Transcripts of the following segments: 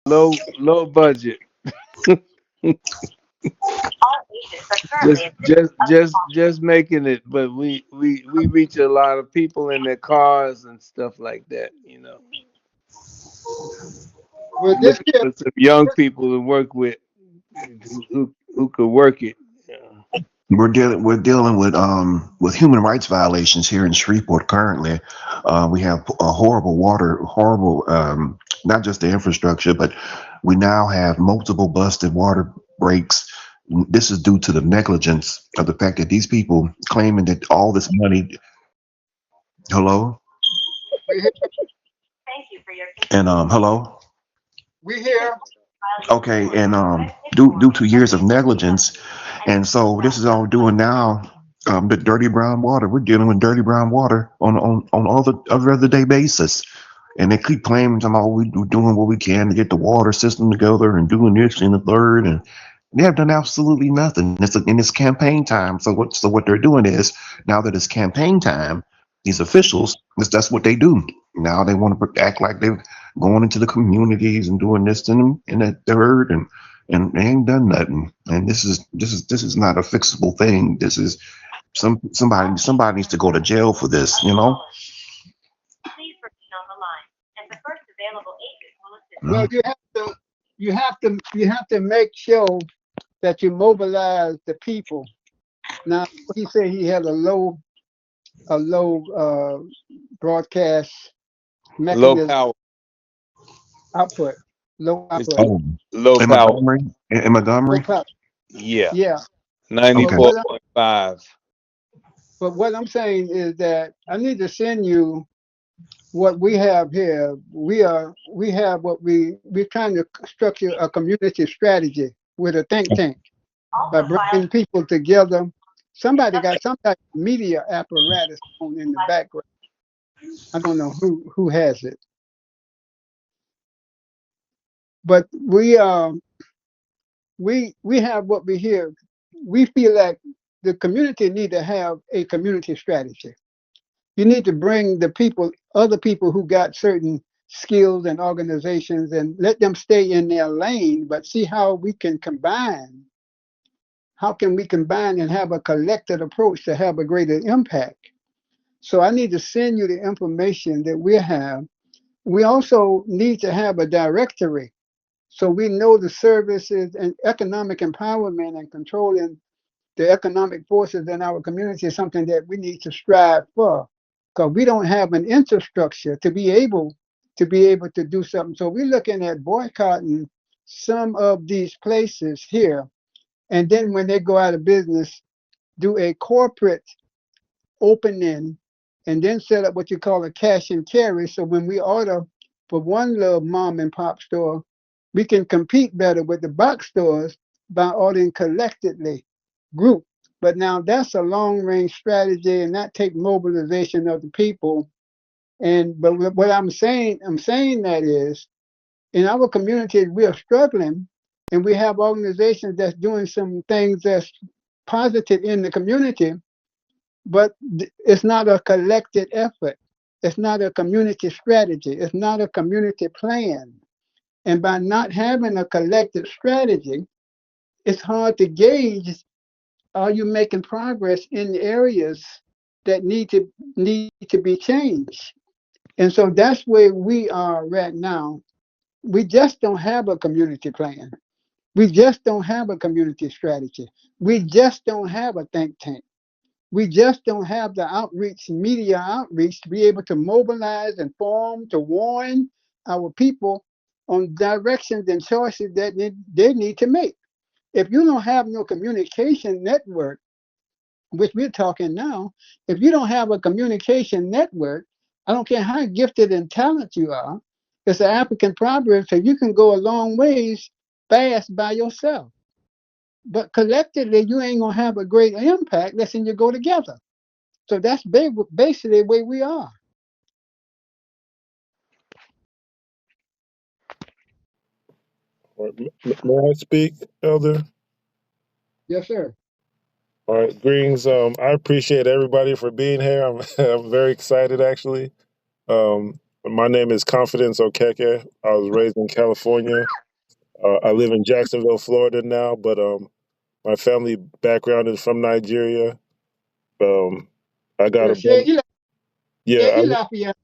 low budget. Just making it, but we reach a lot of people in their cars and stuff like that. Well, this Looking here, for some young people to work with who could work it. Yeah. We're dealing with human rights violations here in Shreveport currently. We have a horrible water, horrible not just the infrastructure, but we now have multiple busted water breaks. This is due to the negligence of the fact that these people claiming that all this money. Hello, we here, and hello. we here. Okay, and due to years of negligence, and so this is all we're doing now. The dirty brown water. We're dealing with dirty brown water on all the every other day basis, and they keep claiming somehow we're doing what we can to get the water system together and doing this and the third, and they have done absolutely nothing. It's campaign time. So what they're doing is now that it's campaign time, these officials that's what they do. Now they want to act like they're going into the communities and doing this and that third and they ain't done nothing. And this is not a fixable thing. This is somebody needs to go to jail for this. Well, Mm. you have to make sure that you mobilize the people. Now, he said he had a low broadcast Low mechanism power. output, low It's output, Oh, low in power. Montgomery, in low Montgomery. power. Yeah. Yeah, Ninety but Okay. four what I, point five. but what I'm saying is that I need to send you what we have here. We have we're trying to structure a community strategy with a think tank by bringing people together. Somebody got some type of media apparatus on in the background. I don't know who has it, but we have what we hear. We feel like the community need to have a community strategy. You need to bring the people, other people who got certain skills and organizations, and let them stay in their lane, but see how we can combine. How can we combine and have a collective approach to have a greater impact? So I need to send you the information that we have. We also need to have a directory so we know the services and economic empowerment and controlling the economic forces in our community is something that we need to strive for because we don't have an infrastructure to be able to do something. So we're looking at boycotting some of these places here, and then when they go out of business, do a corporate opening, and then set up what you call a cash and carry. So when we order for one little mom and pop store, we can compete better with the box stores by ordering collectively, group. But now that's a long range strategy, and that takes mobilization of the people. And but what I'm saying that is in our communities we are struggling, and we have organizations that's doing some things that's positive in the community, but it's not a collected effort. It's not a community strategy. It's not a community plan. And by not having a collective strategy, it's hard to gauge, are you making progress in the areas that need to be changed. And so that's where we are right now. We just don't have a community plan. We just don't have a community strategy. We just don't have a think tank. We just don't have the outreach, media outreach, to be able to mobilize, inform, to warn our people on directions and choices that they need to make. If you don't have no communication network, which we're talking now, if you don't have a communication network, I don't care how gifted and talented you are, it's an African proverb, so you can go a long ways fast by yourself. But collectively, you ain't gonna have a great impact unless you go together. So that's basically where we are. All right, may I speak, Elder? Yes, sir. All right, greetings. I appreciate everybody for being here. I'm I'm very excited actually. My name is Confidence Okeke. I was raised in California. I live in Jacksonville, Florida now, but my family background is from Nigeria. Um, I got Yeah, a brother. Yeah, Shady Lafayette.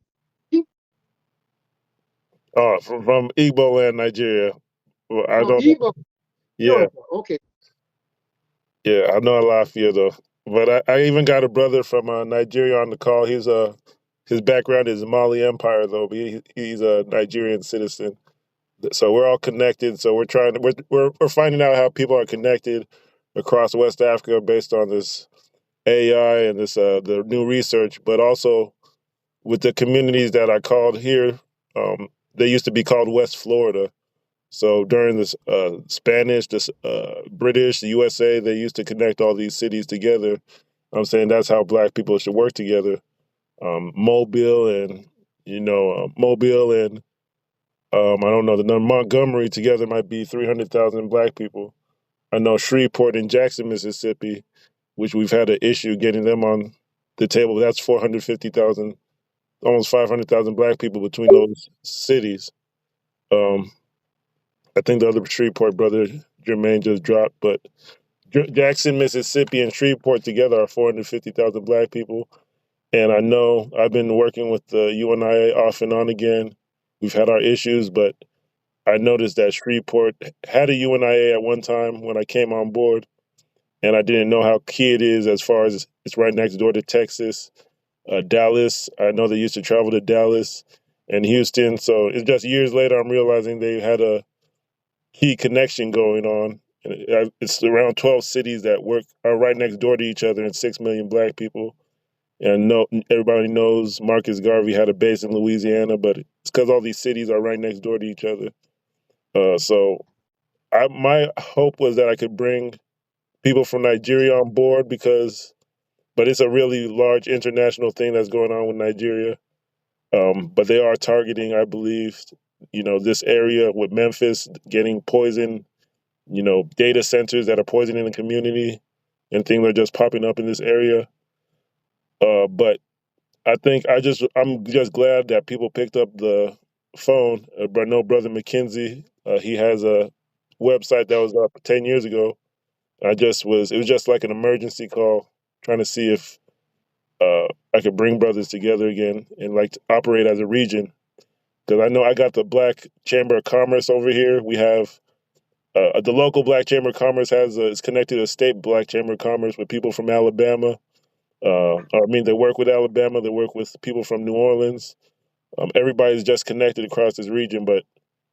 from Igbo land, Nigeria. Well, I Oh, don't know. Ebo, Yeah, Georgia. Okay. yeah, I know a lot of you though. But I even got a brother from Nigeria on the call. His background is Mali Empire though. But he's a Nigerian citizen. So we're all connected. So we're trying to we're finding out how people are connected across West Africa based on this AI and this the new research, but also with the communities that I called here. They used to be called West Florida. So during this Spanish, this British, the USA, they used to connect all these cities together. I'm saying that's how Black people should work together. Mobile and Mobile and I don't know the number. Montgomery together might be 300,000 Black people. I know Shreveport and Jackson, Mississippi, which we've had an issue getting them on the table. That's 450,000, almost 500,000 Black people between those cities. Um, I think the other Shreveport brother, Jermaine, just dropped, but Jackson, Mississippi, and Shreveport together are 450,000 Black people. And I know I've been working with the UNIA off and on again. We've had our issues, but I noticed that Shreveport had a UNIA at one time when I came on board, and I didn't know how key it is as far as it's right next door to Texas. Dallas, I know they used to travel to Dallas and Houston. So it's just years later, I'm realizing they had a key connection going on. It's around 12 cities that work are right next door to each other and 6 million Black people. And no, everybody knows Marcus Garvey had a base in Louisiana, but it's because all these cities are right next door to each other. So my hope was that I could bring people from Nigeria on board but it's a really large international thing that's going on with Nigeria. But they are targeting, I believe, this area with Memphis getting poison, data centers that are poisoning the community and things are just popping up in this area. But I'm just glad that people picked up the phone. But no, brother McKenzie, he has a website that was up 10 years ago. It was just like an emergency call, trying to see if I could bring brothers together again and like to operate as a region. Because I know I got the Black Chamber of Commerce over here. We have the local Black Chamber of Commerce is connected to a state Black Chamber of Commerce with people from Alabama. They work with Alabama. They work with people from New Orleans. Everybody's just connected across this region, but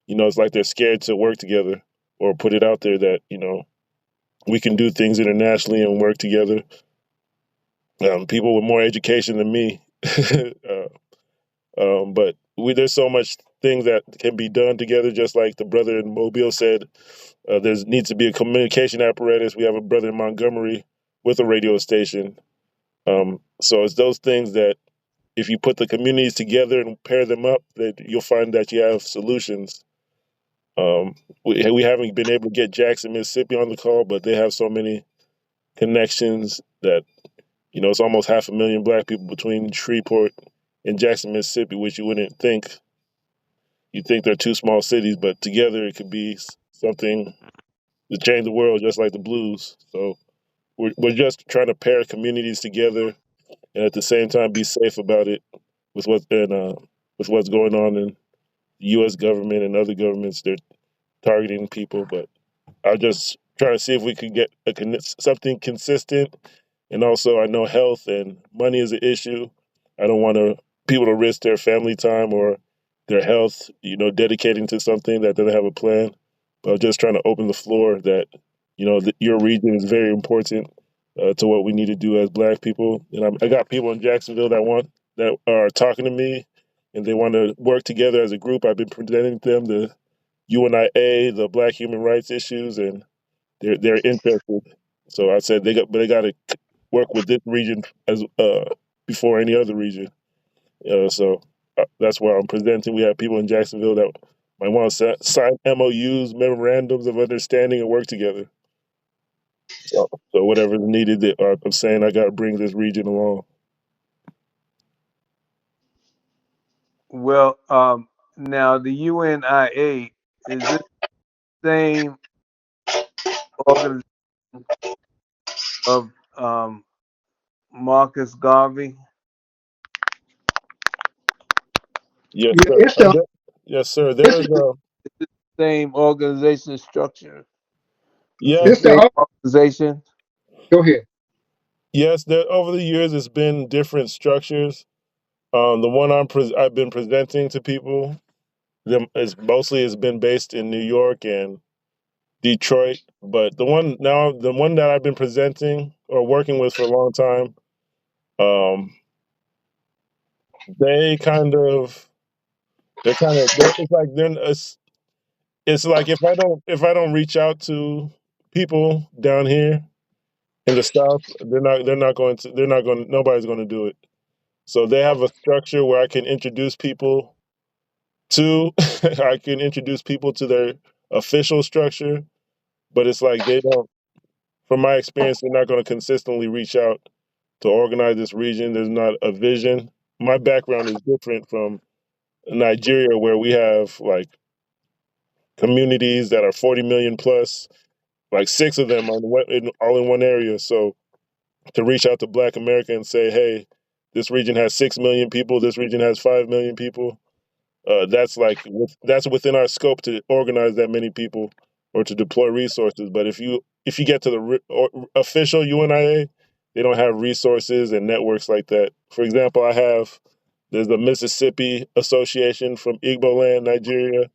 it's like they're scared to work together or put it out there that we can do things internationally and work together. People with more education than me, but there's so much things that can be done together. Just like the brother in Mobile said, there needs to be a communication apparatus. We have a brother in Montgomery with a radio station. So it's those things that if you put the communities together and pair them up, that you'll find that you have solutions. Um, we haven't been able to get Jackson, Mississippi on the call, but they have so many connections that it's almost 500,000 Black people between Shreveport and Jackson, Mississippi, which you wouldn't think. You think they're two small cities, but together it could be something to change the world, just like the blues. So we're just trying to pair communities together, and at the same time be safe about it with with what's going on in the U.S. government and other governments. They're targeting people, but I just trying to see if we could get something consistent. And also, I know health and money is an issue. I don't want people to risk their family time or their health, dedicating to something that doesn't have a plan. But I'm just trying to open the floor that, your region is very important to what we need to do as Black people. And I got people in Jacksonville that are talking to me, and they want to work together as a group. I've been presenting them the UNIA, the Black human rights issues, and they're interested. So I said they got to work with this region as before any other region. That's why I'm presenting. We have people in Jacksonville that might want to sign MOUs, memorandums of understanding, and work together. So whatever's needed, I'm saying I got to bring this region along. Well, now the UNIA, is this the same organization of Marcus Garvey? Yes, Yeah, sir. it's the Yes, sir. it's There's a Same organization structure? The yes, it's same the organization? go ahead. yes. There over the years, it's been different structures. The one I've been presenting to people, them is mostly has been based in New York and Detroit. But the one that I've been presenting or working with for a long time, um, they kind of it's like it's like if I don't reach out to people down here in the South, they're not going nobody's going to do it. So they have a structure where I can introduce people to I can introduce people to their official structure, but it's like they don't from my experience they're not going to consistently reach out to organize this region. There's not a vision. My background is different from Nigeria where we have like communities that are 40 million plus, like six of them all in one area. So to reach out to Black America and say, hey, this region has 6 million people, this region has 5 million people. That's within our scope to organize that many people or to deploy resources. But if you get to the official UNIA, they don't have resources and networks like that. For example, there's the Mississippi Association from Igbo land, Nigeria,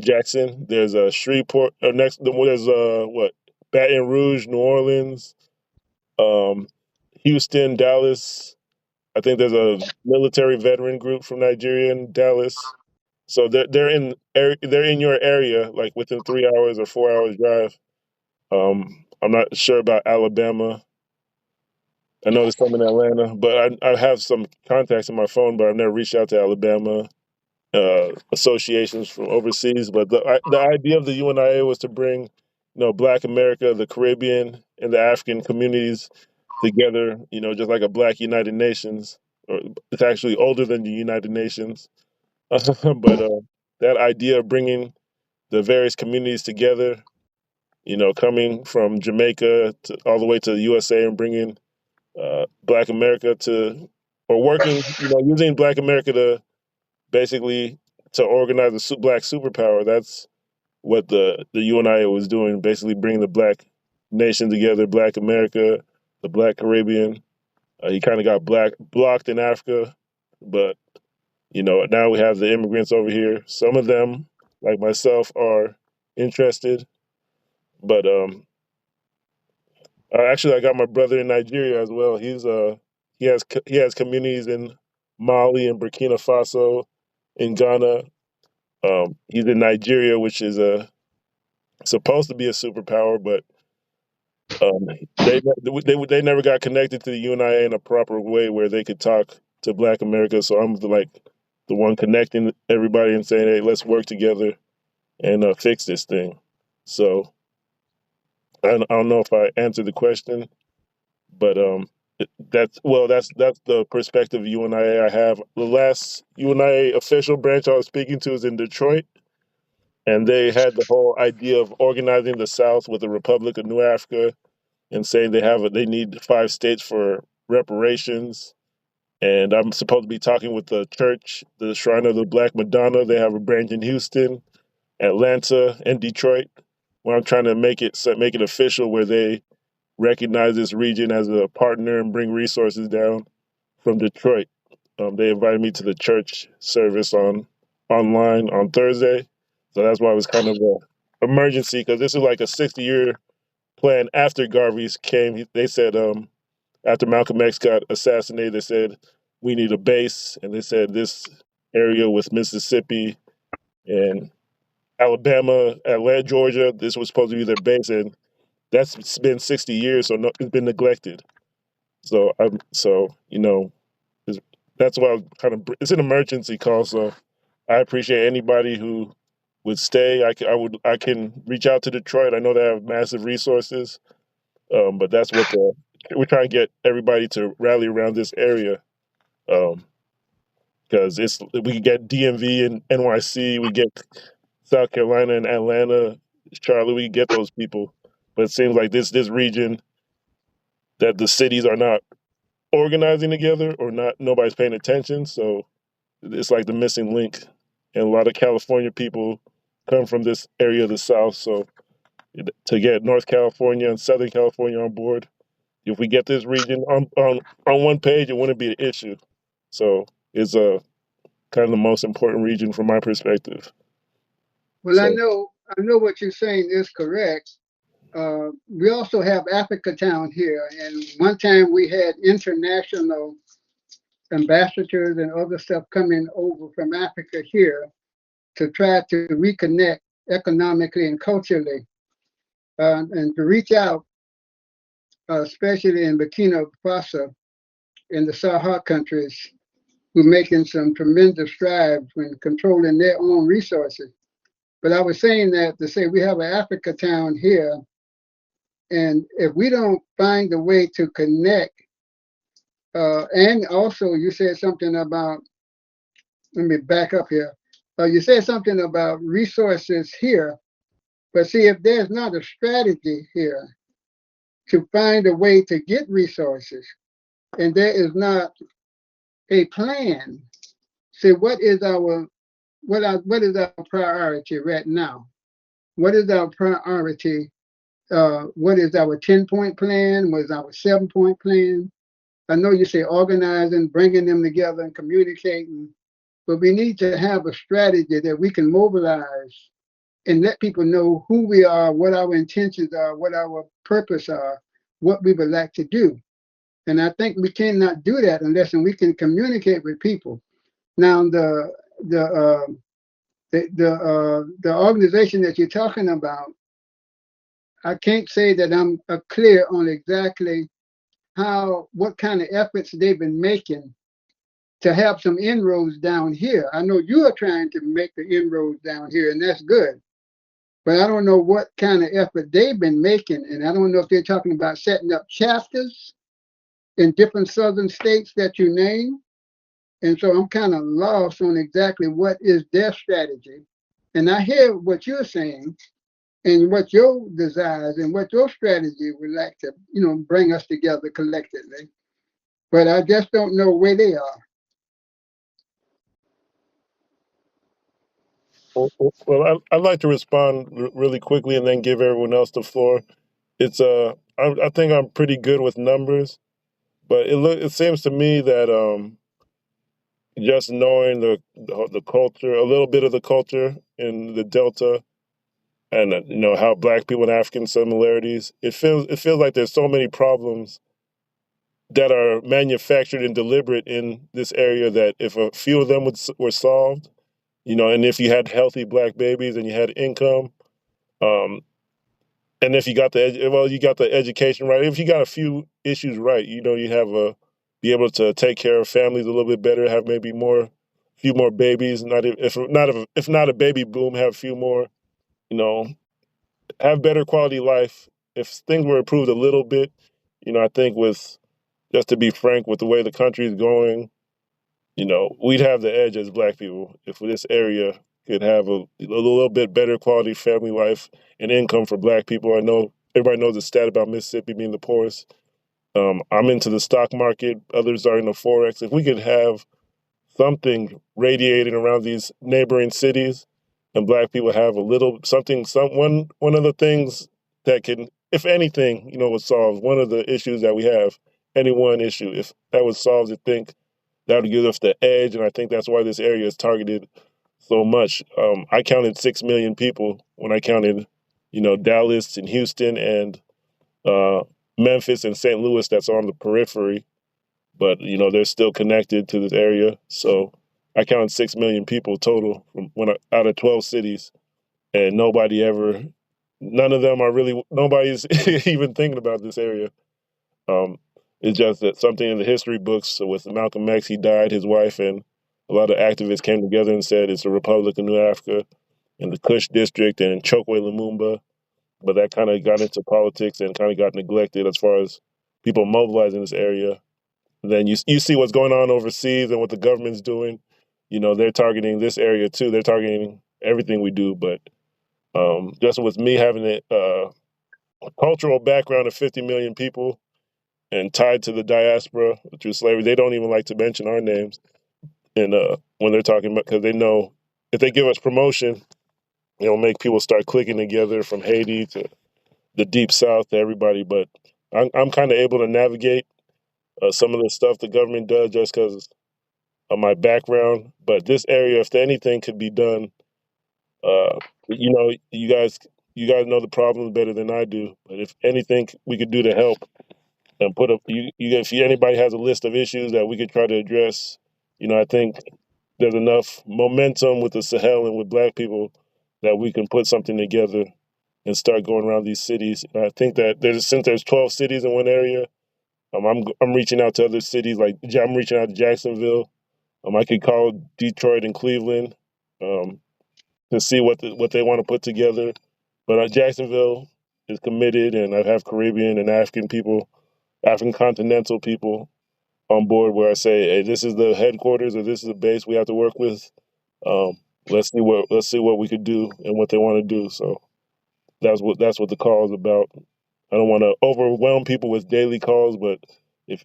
Jackson. There's a Shreveport. There's what Baton Rouge, New Orleans, um, Houston, Dallas. I think there's a military veteran group from Nigeria in Dallas. So they're in your area, like within 3 hours or 4 hours drive. I'm not sure about Alabama. I know there's some in Atlanta, but I have some contacts in my phone, but I've never reached out to Alabama associations from overseas. But the idea of the UNIA was to bring, Black America, the Caribbean, and the African communities together. Just like a Black United Nations, or it's actually older than the United Nations. but that idea of bringing the various communities together, coming from Jamaica all the way to the USA and bringing Black America or working, using Black America to basically to organize a Black superpower. That's what the UNIA was doing, basically bringing the Black nation together, Black America, the Black Caribbean. He kind of got blocked in Africa, but now we have the immigrants over here. Some of them, like myself, are interested, but actually, I got my brother in Nigeria as well. He has communities in Mali and Burkina Faso, in Ghana. He's in Nigeria, which is supposed to be a superpower, but um, they never got connected to the UNIA in a proper way where they could talk to Black America. So I'm the one connecting everybody and saying, "Hey, let's work together and fix this thing." So I don't know if I answered the question, but that's the perspective UNIA I have. The last UNIA official branch I was speaking to is in Detroit, and they had the whole idea of organizing the South with the Republic of New Africa and saying they need 5 states for reparations. And I'm supposed to be talking with the church, the Shrine of the Black Madonna. They have a branch in Houston, Atlanta, and Detroit. Where I'm trying to make it official, where they recognize this region as a partner and bring resources down from Detroit. They invited me to the church service online on Thursday, so that's why it was kind of a emergency because this is like a 60-year plan after Garvey's came. They said after Malcolm X got assassinated, they said we need a base, and they said this area with Mississippi and Alabama, Atlanta, Georgia, this was supposed to be their base, and that's been 60 years, so no, it's been neglected. So it's, that's why it's an emergency call. So I appreciate anybody who would stay. I can reach out to Detroit. I know they have massive resources, but we're trying to get everybody to rally around this area because because we get DMV and NYC, we get South Carolina and Atlanta, Charlotte, we get those people. But it seems like this region that the cities are not organizing together or not nobody's paying attention. So it's like the missing link. And a lot of California people come from this area of the South. So to get North California and Southern California on board, if we get this region on one page, it wouldn't be an issue. So it's kind of the most important region from my perspective. Well, So I know what you're saying is correct. We also have Africa Town here, and one time we had international ambassadors and other stuff coming over from Africa here to try to reconnect economically and culturally, and to reach out, especially in Burkina Faso, in the Sahel countries, who are making some tremendous strides when controlling their own resources. But I was saying that to say we have an Africa Town here, and if we don't find a way to connect, and also you said something about, let me back up here. You said something about resources here, but see, if there's not a strategy here to find a way to get resources, and there is not a plan, see what is our priority right now? What is our priority? What is our 10-point plan? What is our 7-point plan? I know you say organizing, bringing them together and communicating, but we need to have a strategy that we can mobilize and let people know who we are, what our intentions are, what our purpose are, what we would like to do. And I think we cannot do that unless we can communicate with people. Now, the organization that you're talking about, I can't say that I'm clear on exactly what kind of efforts they've been making to have some inroads down here. I know you are trying to make the inroads down here, and that's good. But I don't know what kind of effort they've been making, and I don't know if they're talking about setting up chapters in different southern states that you name. And so I'm kind of lost on exactly what is their strategy. And I hear what you're saying and what your desires and what your strategy would like to, bring us together collectively. But I just don't know where they are. well, I'd like to respond really quickly and then give everyone else the floor. It's I think I'm pretty good with numbers, but it seems to me that just knowing the culture, a little bit of the culture in the Delta, and how Black people and African similarities, it feels like there's so many problems that are manufactured and deliberate in this area that if a few of them were solved, and if you had healthy Black babies and you had income, um, and if you got you got the education right, if you got a few issues right, you have be able to take care of families a little bit better, have maybe few more babies, not if not a baby boom, have a few more, you know, have better quality life. If things were improved a little bit, I think with just to be frank, with the way the country is going, we'd have the edge as Black people if this area could have a little bit better quality family life and income for Black people. I know everybody knows the stat about Mississippi being the poorest. I'm into the stock market. Others are in the forex. If we could have something radiating around these neighboring cities, and Black people have a little something, one of the things that can, if anything, was solved. One of the issues that we have, any one issue, if that was solved, I think that would give us the edge, and I think that's why this area is targeted so much. I counted 6 million people when I counted, Dallas and Houston and uh, Memphis and St. Louis. That's on the periphery, but they're still connected to this area. So I counted 6 million people total from out of 12 cities, and none of them are really, nobody's even thinking about this area. Um, it's just that something in the history books. So with Malcolm X, he died, his wife, and a lot of activists came together and said it's a Republic of New Africa in the Kush district and in Chokwe Lumumba. But that kind of got into politics and kind of got neglected as far as people mobilizing this area. And then you see what's going on overseas and what the government's doing. they're targeting this area too. They're targeting everything we do. But just with me having a cultural background of 50 million people and tied to the diaspora through slavery, they don't even like to mention our names. And when they're talking about, because they know if they give us promotion, it'll make people start clicking together from Haiti to the deep south to everybody. But I'm kind of able to navigate some of the stuff the government does just because of my background. But this area, if anything could be done, uh, you guys know the problems better than I do. But if anything we could do to help and put up, if anybody has a list of issues that we could try to address, I think there's enough momentum with the Sahel and with Black people that we can put something together and start going around these cities. And I think that since there's 12 cities in one area, I'm reaching out to other cities. Like I'm reaching out to Jacksonville. I could call Detroit and Cleveland to see what they want to put together. But Jacksonville is committed, and I have Caribbean and African people, African continental people on board. Where I say, hey, this is the headquarters or this is the base we have to work with. Um, let's see what we could do and what they want to do. So that's what the call is about. I don't want to overwhelm people with daily calls, but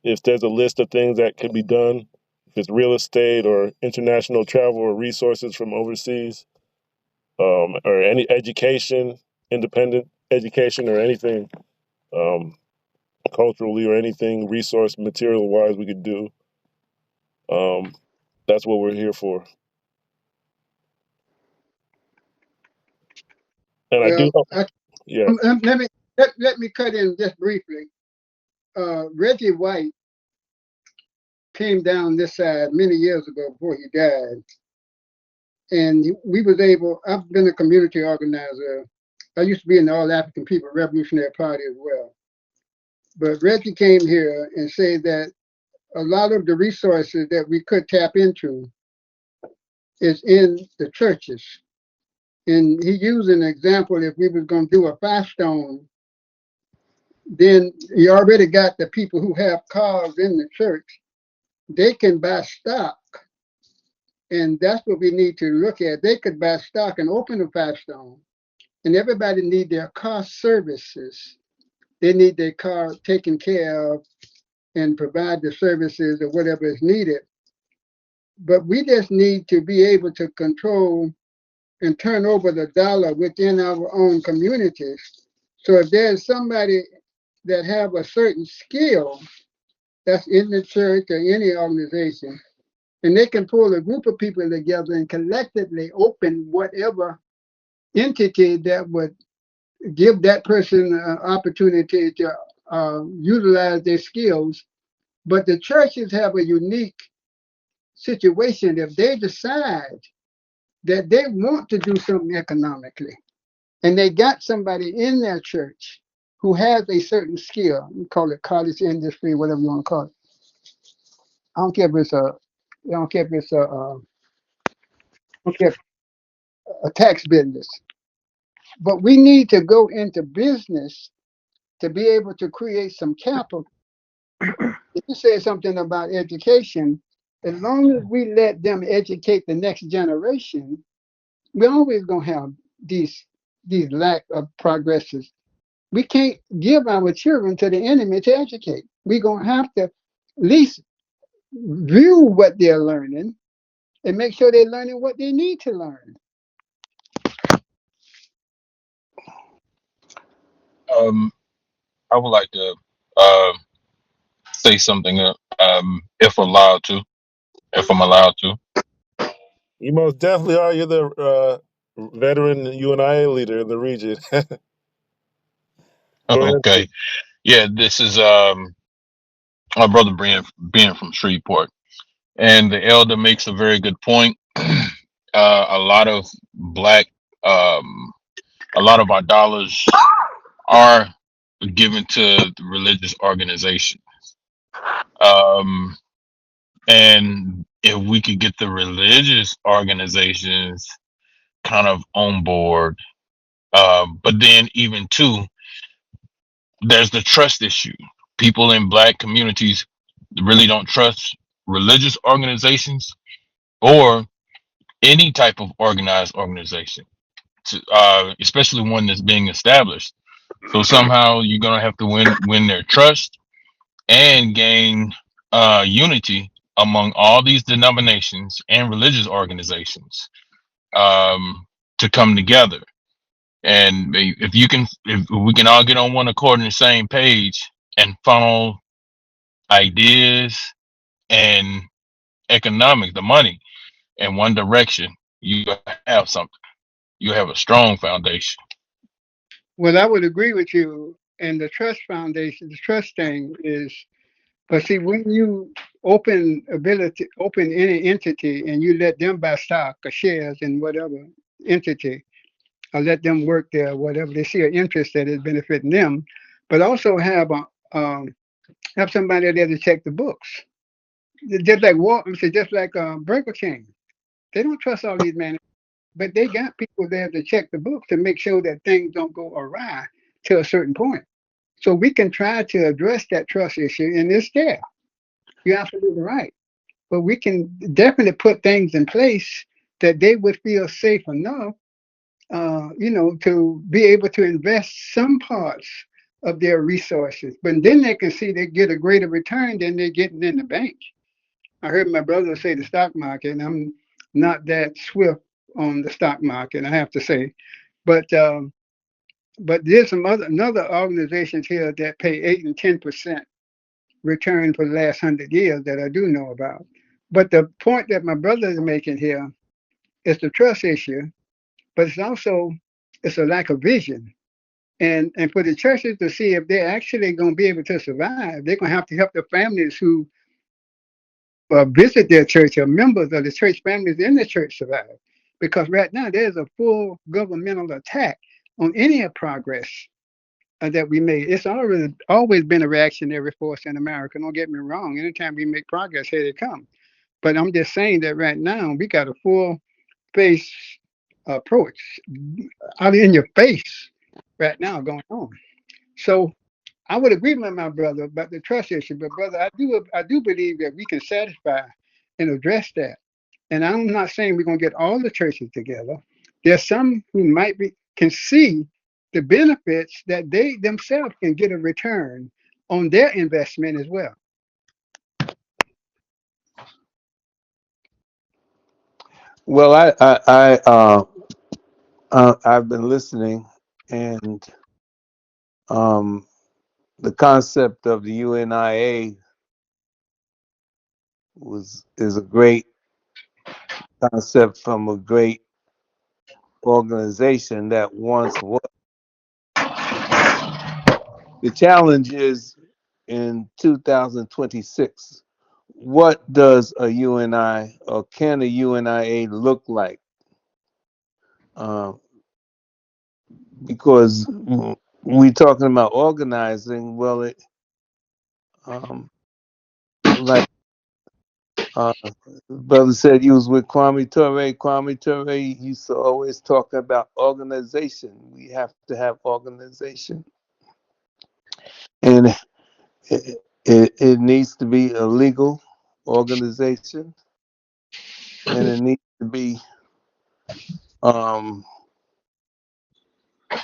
if there's a list of things that can be done, if it's real estate or international travel or resources from overseas, or any education, independent education or anything, um, culturally or anything resource material wise we could do, um, that's what we're here for. And I do, Well, yeah. let me cut in just briefly. Reggie White came down this side many years ago before he died, and we was able. I've been a community organizer. I used to be in the All African People Revolutionary Party as well. But Reggie came here and said that a lot of the resources that we could tap into is in the churches. And he used an example: if we was going to do a fast stone, then you already got the people who have cars in the church. They can buy stock, and that's what we need to look at. They could buy stock and open a fast stone, and everybody need their car services. They need their car taken care of and provide the services or whatever is needed. But we just need to be able to control and turn over the dollar within our own communities. So if there's somebody that have a certain skill that's in the church or any organization, and they can pull a group of people together and collectively open whatever entity that would give that person an opportunity to utilize their skills. But the churches have a unique situation if they decide that they want to do something economically and they got somebody in their church who has a certain skill. You call it cottage industry, whatever you want to call it. I don't care if it's a, I don't care if it's I don't care if a tax business, but we need to go into business to be able to create some capital. If you say something about education, as long as we let them educate the next generation, we're always gonna have these these lack of progresses. We can't give our children to the enemy to educate. We're gonna have to at least view what they're learning and make sure they're learning what they need to learn. Um, I would like to uh, say something, if allowed to, if I'm allowed to. You most definitely are. You're the veteran UNIA leader in the region. Go ahead, Okay. please. Yeah, this is my brother being from Shreveport, and the elder makes a very good point. A lot of black, um, a lot of our dollars are given to the religious organization. Um, and if we could get the religious organizations kind of on board, but then even too, there's the trust issue. People in black communities really don't trust religious organizations, or any type of organized organization, especially one that's being established. So somehow you're gonna have to win their trust and gain unity among all these denominations and religious organizations, to come together. And if we can all get on one accord on the same page and funnel ideas and economics, the money, in one direction, you have something. You have a strong foundation. Well, I would agree with you. And the trust foundation, the trust thing is, but see, when you open any entity and you let them buy stock or shares in whatever entity, or let them work there, whatever they see an interest that is benefiting them, but also have somebody there to check the books. Just like just like Burger King, they don't trust all these managers, but they got people there to check the books to make sure that things don't go awry to a certain point. So we can try to address that trust issue, and it's there. You're absolutely right. But we can definitely put things in place that they would feel safe enough, to be able to invest some parts of their resources. But then they can see they get a greater return than they're getting in the bank. I heard my brother say the stock market, and I'm not that swift on the stock market, I have to say. But there's some another organizations here that pay 8 and 10% return for the last 100 years that I do know about. But the point that my brother is making here is the trust issue, but it's a lack of vision. And for the churches to see if they're actually going to be able to survive, they're going to have to help the families who visit their church or members of the church families in the church survive. Because right now there's a full governmental attack on any progress that we made. It's always been a reactionary force in America. Don't get me wrong. Anytime we make progress, here they come. But I'm just saying that right now we got a full face approach out in your face right now going on. So I would agree with my brother about the trust issue, but brother, I do believe that we can satisfy and address that. And I'm not saying we're gonna get all the churches together. There's some who might be can see the benefits that they themselves can get a return on their investment as well. Well, I've been listening, and um, the concept of the UNIA is a great concept from a great organization that once was. The challenge is in 2026. What does a UNI or can a UNIA look like? Uh, because we talking about organizing. Well, um, like uh, brother said, he was with Kwame Ture. Kwame Ture used to always talk about organization. We have to have organization, and it needs to be a legal organization, and it needs to be um,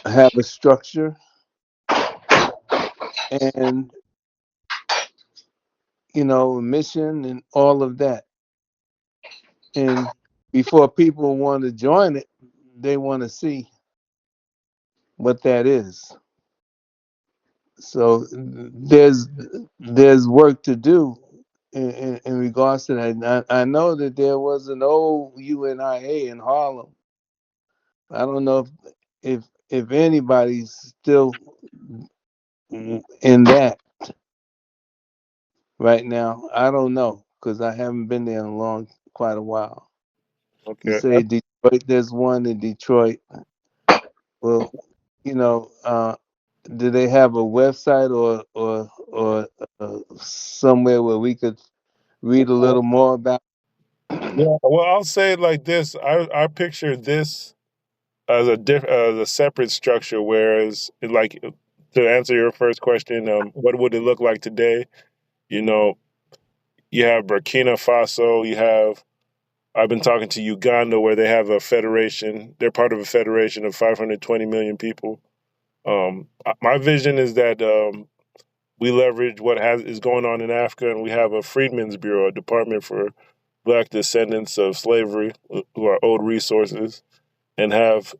have a structure, and a mission and all of that. And before people want to join it, they want to see what that is. So there's work to do in regards to that. I know that there was an old UNIA in Harlem. I don't know if anybody's still in that right now. I don't know because I haven't been there in quite a while. You Okay. say Detroit, there's one in Detroit. Well, you know, uh, do they have a website or somewhere where we could read a little more about? Yeah. Well, I'll say it like this. I picture this as as a separate structure, whereas like to answer your first question, what would it look like today? You know, you have Burkina Faso, you have I've been talking to Uganda, where they have a federation. They're part of a federation of 520 million people. My vision is that we leverage what is going on in Africa, and we have a Freedmen's Bureau, a department for Black descendants of slavery who are owed resources and have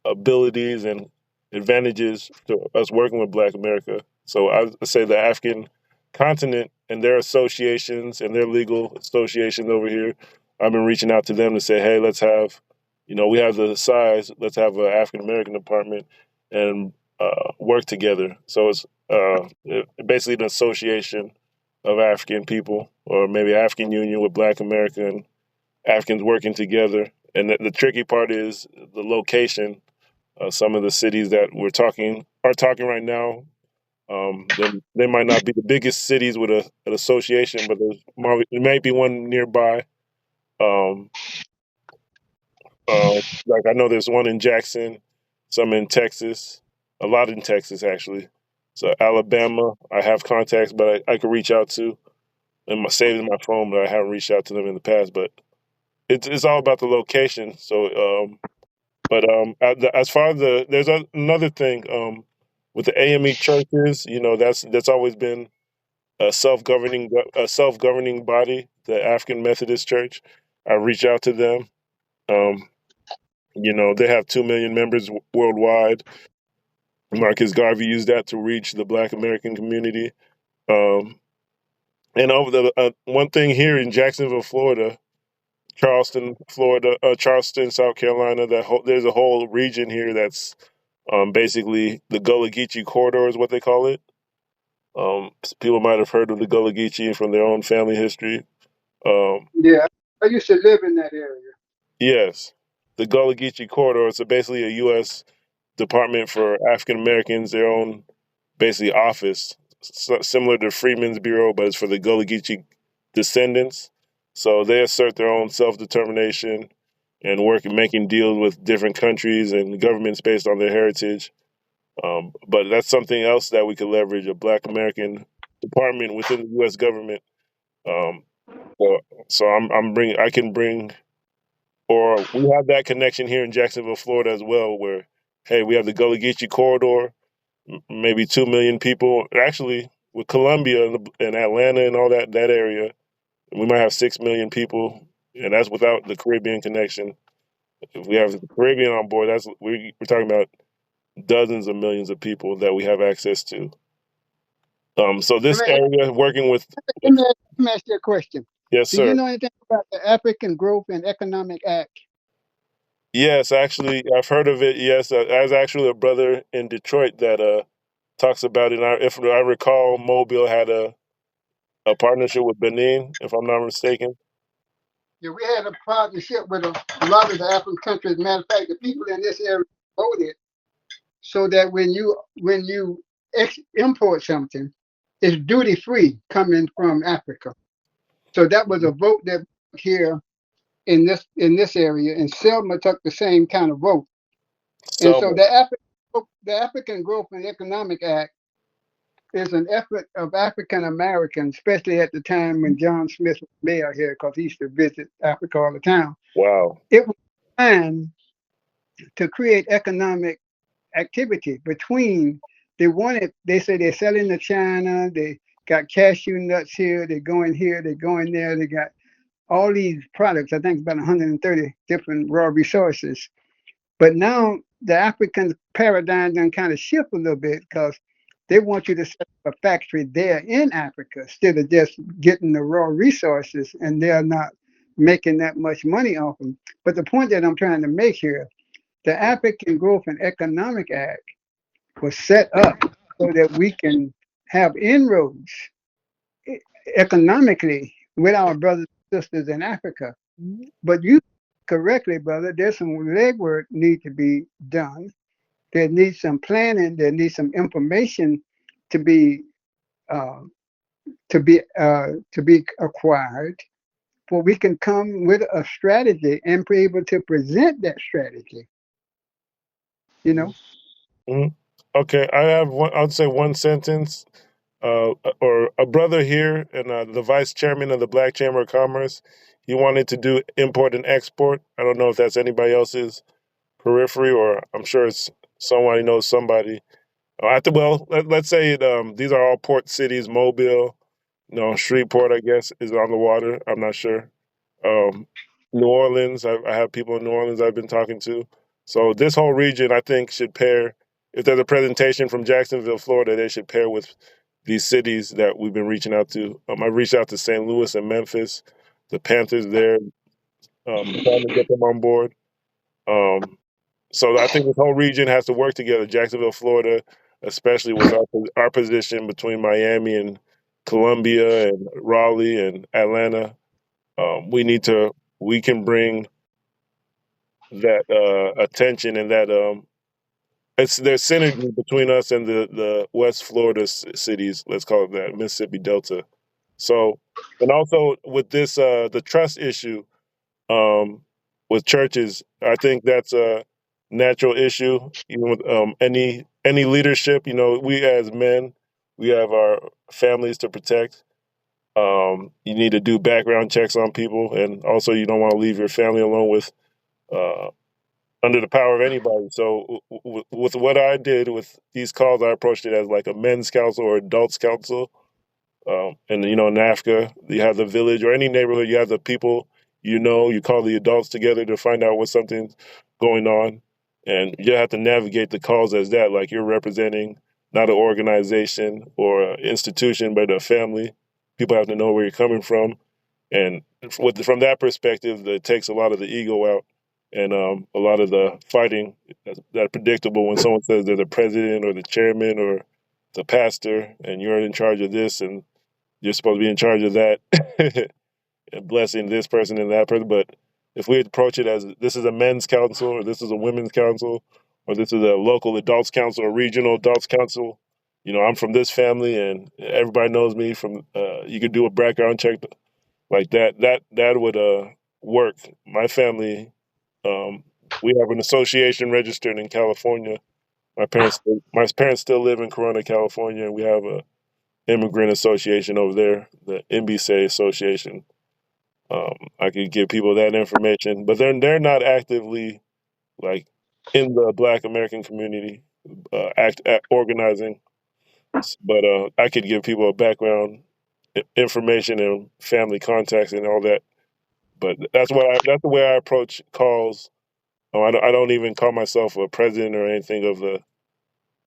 abilities and advantages to us working with Black America. So I say the African continent and their associations and their legal associations over here, I've been reaching out to them to say, hey, let's have, we have the size, let's have an African American department and work together. So it's basically an association of African people, or maybe African Union with Black American Africans working together. And the tricky part is the location. Some of the cities that are talking right now, they might not be the biggest cities with an association, but there might be one nearby. Um, like I know there's one in Jackson, some in Texas, a lot in Texas actually. So Alabama, I have contacts, but I could reach out to, and saved in my phone, but I haven't reached out to them in the past. But it's all about the location. So, as far as there's another thing with the AME churches. That's always been a self governing body, the African Methodist Church. I reach out to them. Um, they have 2 million members worldwide. Marcus Garvey used that to reach the Black American community. Um, and over the one thing here in Jacksonville, Florida, Charleston, Florida, Charleston, South Carolina. There's a whole region here that's basically the Gullah Geechee corridor is what they call it. People might have heard of the Gullah Geechee from their own family history. Um, Yeah, I used to live in that area. yes, the Gullah Geechee corridor is basically a U.S. Department for African Americans, their own basically office, similar to Freedmen's Bureau, but it's for the Gullah Geechee descendants. So they assert their own self determination and work making deals with different countries and governments based on their heritage. But that's something else that we could leverage, a Black American department within the U.S. government. Um, so, I can bring, or we have that connection here in Jacksonville, Florida as well, where, hey, we have the Gullah Geechee corridor, maybe 2 million people. Actually, with Columbia and Atlanta and all that area, we might have 6 million people, and that's without the Caribbean connection. If we have the Caribbean on board, we're talking about dozens of millions of people that we have access to. So Let this me, area, working with, let me ask you a question. yes, Do you sir. know anything about the African Growth and Economic Act? Yes, actually, I've heard of it. Yes, there's actually a brother in Detroit that talks about it. If I recall, Mobile had a partnership with Benin, if I'm not mistaken. Yeah, we had a partnership with a lot of the African countries. Matter of fact, the people in this area voted so that when you import something, it's duty free coming from Africa. So that was a vote that here in this area, and Selma took the same kind of vote. And so Selma. the African Growth and Economic Act is an effort of African Americans, especially at the time when John Smith was mayor here, because he used to visit Africa all the time. Wow. It was designed to create economic activity between. They say they're selling to China, they got cashew nuts here, they're going here, they're going there, they got all these products. I think it's about 130 different raw resources. But now the African paradigm done kind of shift a little bit because they want you to set up a factory there in Africa instead of just getting the raw resources, and they're not making that much money off them. But the point that I'm trying to make here, the African Growth and Economic Act was set up so that we can have inroads economically with our brothers and sisters in Africa. But you correctly, brother, there's some legwork need to be done. There needs some planning. There needs some information to be uh, to be acquired, for we can come with a strategy and be able to present that strategy. You know, Mhm. Okay, I have one. I'd say one sentence. Or a brother here, and the vice chairman of the Black Chamber of Commerce. he wanted to do import and export. I don't know if that's anybody else's periphery, or I'm sure it's someone who knows somebody. Let's say these are all port cities. Mobile, Shreveport, I guess, is on the water. I'm not sure. Um, New Orleans, I have people in New Orleans I've been talking to. So this whole region, I think, should pair. If there's a presentation from Jacksonville, Florida, they should pair with these cities that we've been reaching out to. I've reached out to St. Louis and Memphis, the Panthers there, trying to get them on board. Um, so I think this whole region has to work together. Jacksonville, Florida, especially with our position between Miami and Columbia and Raleigh and Atlanta. We can bring that attention and that there's synergy between us and the West Florida cities. Let's call it that, Mississippi Delta. So, and also with this the trust issue um, with churches, I think that's a natural issue. Even with any leadership, we as men, we have our families to protect. You need to do background checks on people, and also you don't want to leave your family alone with uh, under the power of anybody. So with what I did with these calls, I approached it as like a men's council or adults council. And in Africa, you have the village or any neighborhood, you have the people, you call the adults together to find out what something's going on. And you have to navigate the calls as that, like you're representing not an organization or an institution, but a family. People have to know where you're coming from. And from that perspective, it takes a lot of the ego out and a lot of the fighting that's predictable when someone says they're the president or the chairman or the pastor and you're in charge of this and you're supposed to be in charge of that and blessing this person and that person. But if we approach it as this is a men's council or this is a women's council or this is a local adults council or regional adults council, I'm from this family and everybody knows me from, you could do a background check like that. That would work. My family, um, we have an association registered in California. My parents still live in Corona, California, and we have a immigrant association over there, the NBC Association. I could give people that information, but they're not actively like in the Black American community organizing. But I could give people a background information and family contacts and all that. But that's the way I approach calls. I don't even call myself a president or anything of the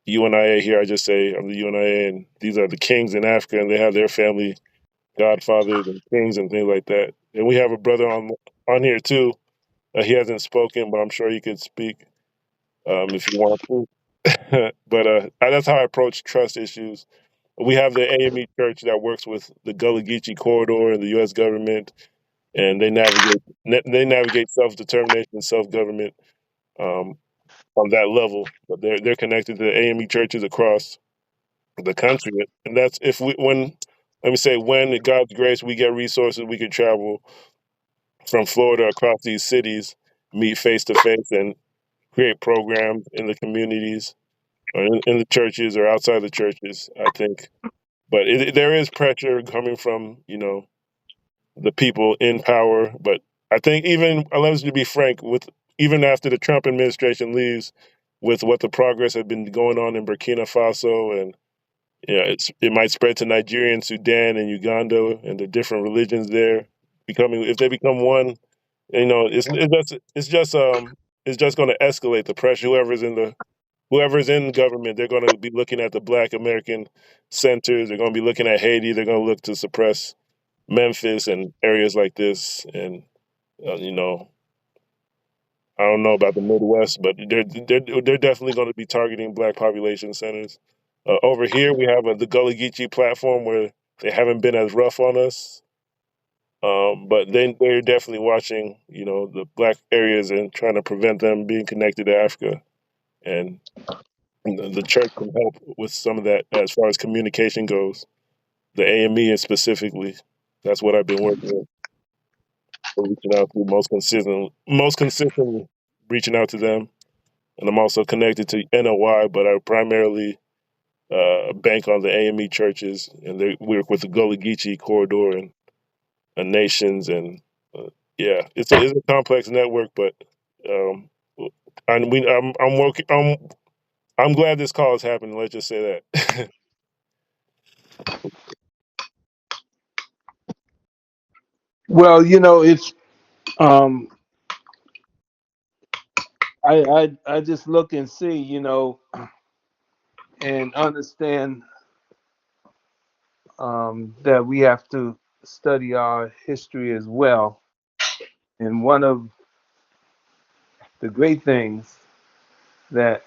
UNIA here. I just say I'm the UNIA, and these are the kings in Africa, and they have their family godfathers and kings and things like that. And we have a brother on here too. He hasn't spoken, but I'm sure he could speak if you want to. But that's how I approach trust issues. We have the AME Church that works with the Gullah Geechee corridor and the U.S. government, and they navigate self determination, self government um, on that level. But they're connected to the AME churches across the country, and that's if we when let me say when in God's grace we get resources, we can travel from Florida across these cities, meet face to face, and create programs in the communities or in the churches or outside the churches. I think, but there is pressure coming from the people in power. But I think even allows you to be frank with even after the Trump administration leaves, with what the progress had been going on in Burkina Faso and it might spread to Nigeria and Sudan and Uganda and the different religions there. Becoming if they become one, it's just going to escalate the pressure. Whoever's in government, they're going to be looking at the Black American centers. They're going to be looking at Haiti. They're going to look to suppress Memphis and areas like this. And uh, you know, I don't know about the Midwest, but they're definitely going to be targeting Black population centers. Over here, we have the Gullah Geechee platform where they haven't been as rough on us, but they're definitely watching, the Black areas and trying to prevent them being connected to Africa. And the church can help with some of that as far as communication goes. The AME and specifically, that's what I've been working with, reaching out to most consistently reaching out to them. And I'm also connected to NOI, but I primarily bank on the AME churches, and they work with the Gullah Geechee corridor and nations and yeah, it's a complex network, but um, and I'm working. I'm glad this call is happening. Let's just say that. Well, it's um, I just look and see, and understand that we have to study our history as well. And one of the great things that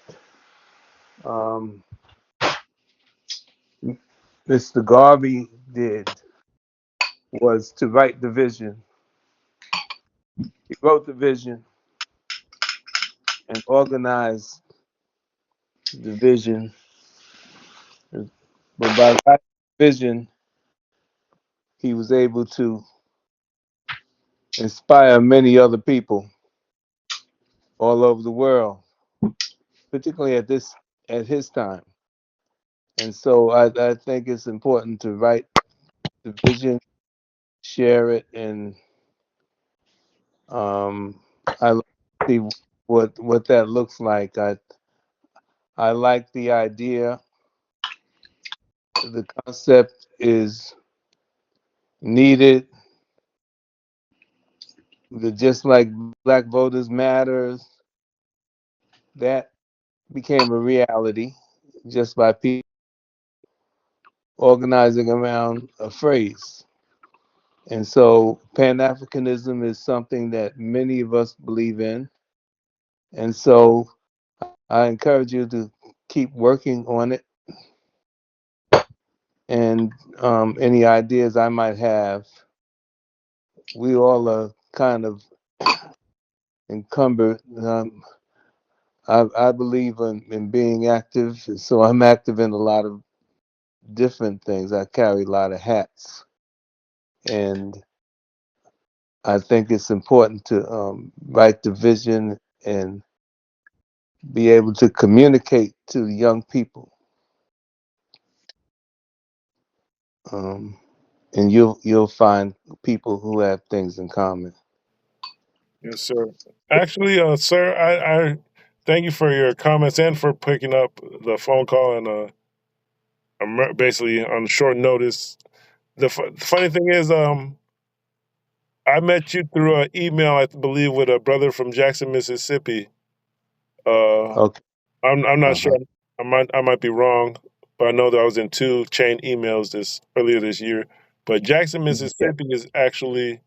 um, Mr. Garvey did was to write the vision. He wrote the vision and organized the vision. But by writing the vision, he was able to inspire many other people all over the world, particularly at his time. And so I think it's important to write the vision, share it, and I like to see what that looks like. I like the idea. The concept is needed. The just like Black Voters Matters, that became a reality just by people organizing around a phrase. And so Pan Africanism is something that many of us believe in. And so I encourage you to keep working on it. And any ideas I might have, we all are kind of encumbered. I believe in being active, so I'm active in a lot of different things. I carry a lot of hats, and I think it's important to write the vision and be able to communicate to young people. Um, and you'll find people who have things in common. Yes, sir. Actually, sir, I thank you for your comments and for picking up the phone call. And I'm basically on short notice. The funny thing is, I met you through an email, I believe, with a brother from Jackson, Mississippi. Uh, Okay. I'm not sure. Uh-huh. I might be wrong, but I know that I was in two chain emails earlier this year. But Jackson, Yeah. Mississippi is actually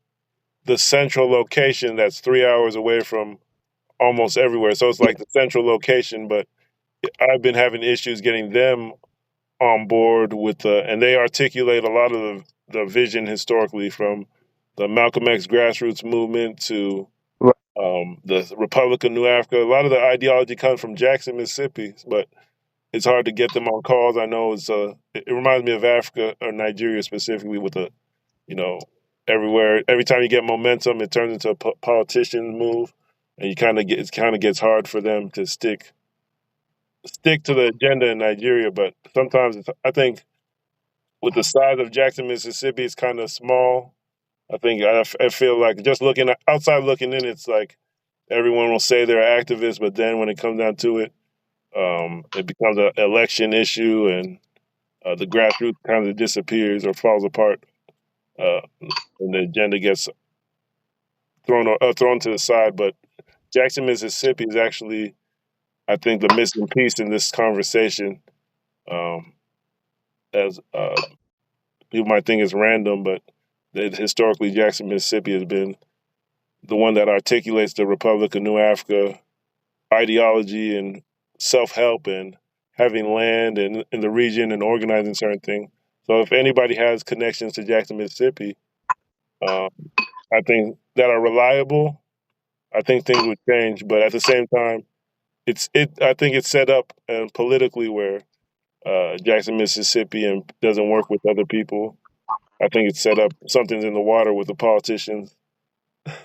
the central location that's 3 hours away from almost everywhere. So it's like the central location, but I've been having issues getting them on board with and they articulate a lot of the vision historically from the Malcolm X grassroots movement to Right. the Republic of New Africa. A lot of the ideology comes from Jackson, Mississippi, but it's hard to get them on calls. I know it reminds me of Africa or Nigeria specifically with you know, every time you get momentum, it turns into a politician move, and it kind of gets hard for them to stick to the agenda in Nigeria. But sometimes I think with the size of Jackson, Mississippi, it's kind of small. I think I feel like just outside looking in, it's like everyone will say they're activists, but then when it comes down to it, it becomes an election issue, and the grassroots kind of disappears or falls apart, and the agenda gets thrown to the side. But Jackson, Mississippi, is actually, I think, the missing piece in this conversation. Um, as People might think it's random, but historically, Jackson, Mississippi, has been the one that articulates the Republic of New Africa ideology and self help and having land and in the region and organizing certain things. So if anybody has connections to Jackson, Mississippi, um, I think that are reliable, I think things would change. But at the same time, I think it's set up politically where Jackson, Mississippi, and doesn't work with other people. I think it's set up. Something's in the water with the politicians,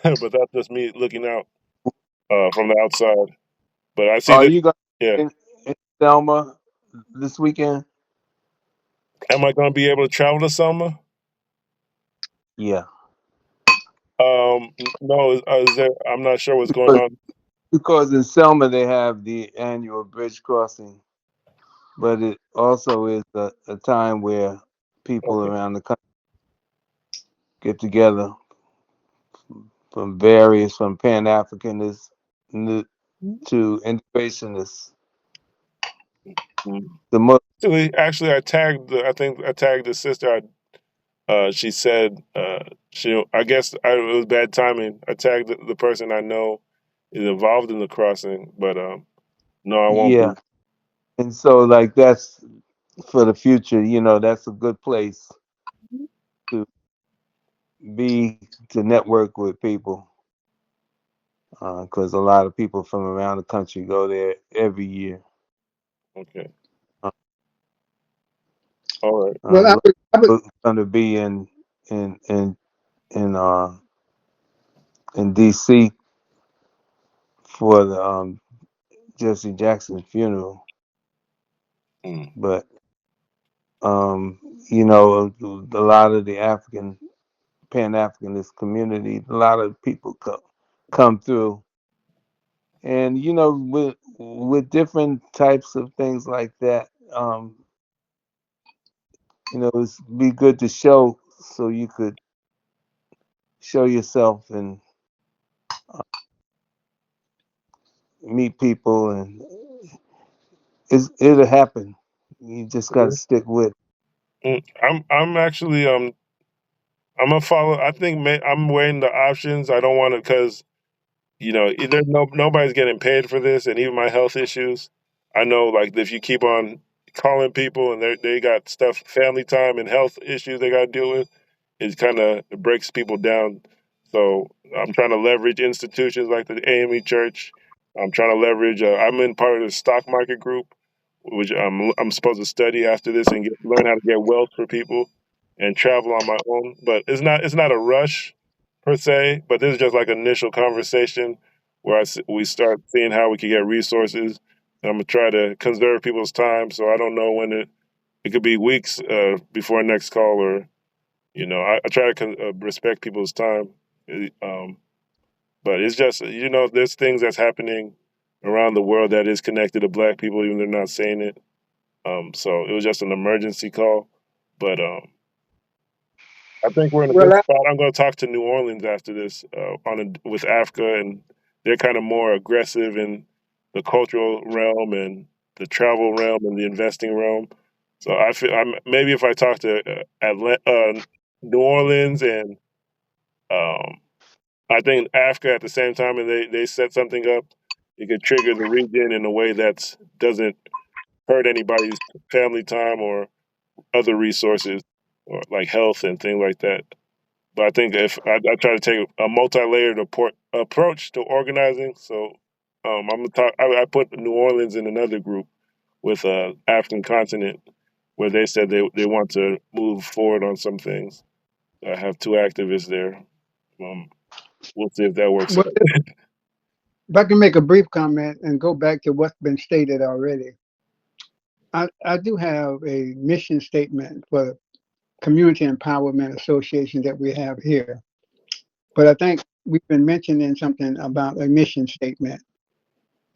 but that's just me looking out from the outside. But I see Are that. you going Yeah, in Selma this weekend? am I going to be able to travel to Selma? Yeah. No, is there, I'm not sure what's going because on. because in Selma they have the annual bridge crossing, but it also is a time where people Okay. around the country get together from Pan Africanists to integrationists. Mm. The most, Actually, I think I tagged the sister. She said she. I guess it was bad timing. I tagged the person I know is involved in the crossing, but no, I won't yeah, be. and so like that's for the future. That's a good place to be to network with people because a lot of people from around the country go there every year. Okay. Uh, All right. Well, going to be in in in uh in D.C. for the Jesse Jackson funeral, Mm. but um, a lot of the Pan Africanist community, a lot of people come through, and with different types of things like that, it's be good to show so you could show yourself and meet people, and it'll happen. You just got to stick with. I'm actually I'm gonna follow. I think I'm weighing the options. I don't want to because either nobody's getting paid for this, and even my health issues. I know, like if you keep on calling people and they got stuff, family time and health issues they got to deal with, it kind of breaks people down. So I'm trying to leverage institutions like the AME Church. I'm trying to leverage. I'm in part of the stock market group, which I'm supposed to study after this and learn how to get wealth for people and travel on my own. But it's not a rush per se. But this is just like an initial conversation where we start seeing how we can get resources. And I'm gonna try to conserve people's time, so I don't know when it could be weeks before next call, or I try to respect people's time. Um, but it's just there's things that's happening around the world that is connected to Black people, even they're not saying it. So it was just an emergency call, but I think we're in a well, good spot. I'm going to talk to New Orleans after this with Africa, and they're kind of more aggressive in the cultural realm and the travel realm and the investing realm. So I feel maybe if I talk to New Orleans and um, I think Africa at the same time, and they set something up, it could trigger the region in a way that doesn't hurt anybody's family time or other resources or like health and things like that. But I think if I try to take a multi-layered approach to organizing, so I'm gonna talk. I put New Orleans in another group with African continent where they said they want to move forward on some things. I have two activists there. Um, we'll see if that works well, out. if I can make a brief comment and go back to what's been stated already, I do have a mission statement for Community Empowerment Association that we have here. But I think we've been mentioning something about a mission statement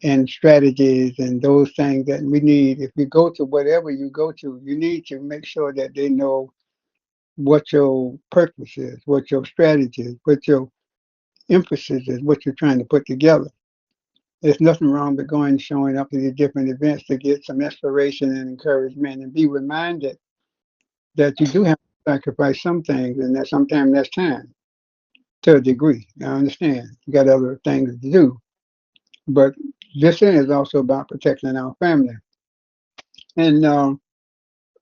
and strategies and those things that we need. If you go to whatever you go to, you need to make sure that they know what your purpose is, what your strategy is, what your emphasis is, what you're trying to put together. There's nothing wrong with going showing up to these different events to get some inspiration and encouragement and be reminded that you do have to sacrifice some things and that sometimes that's time to a degree. I understand. You got other things to do. But this is also about protecting our family. And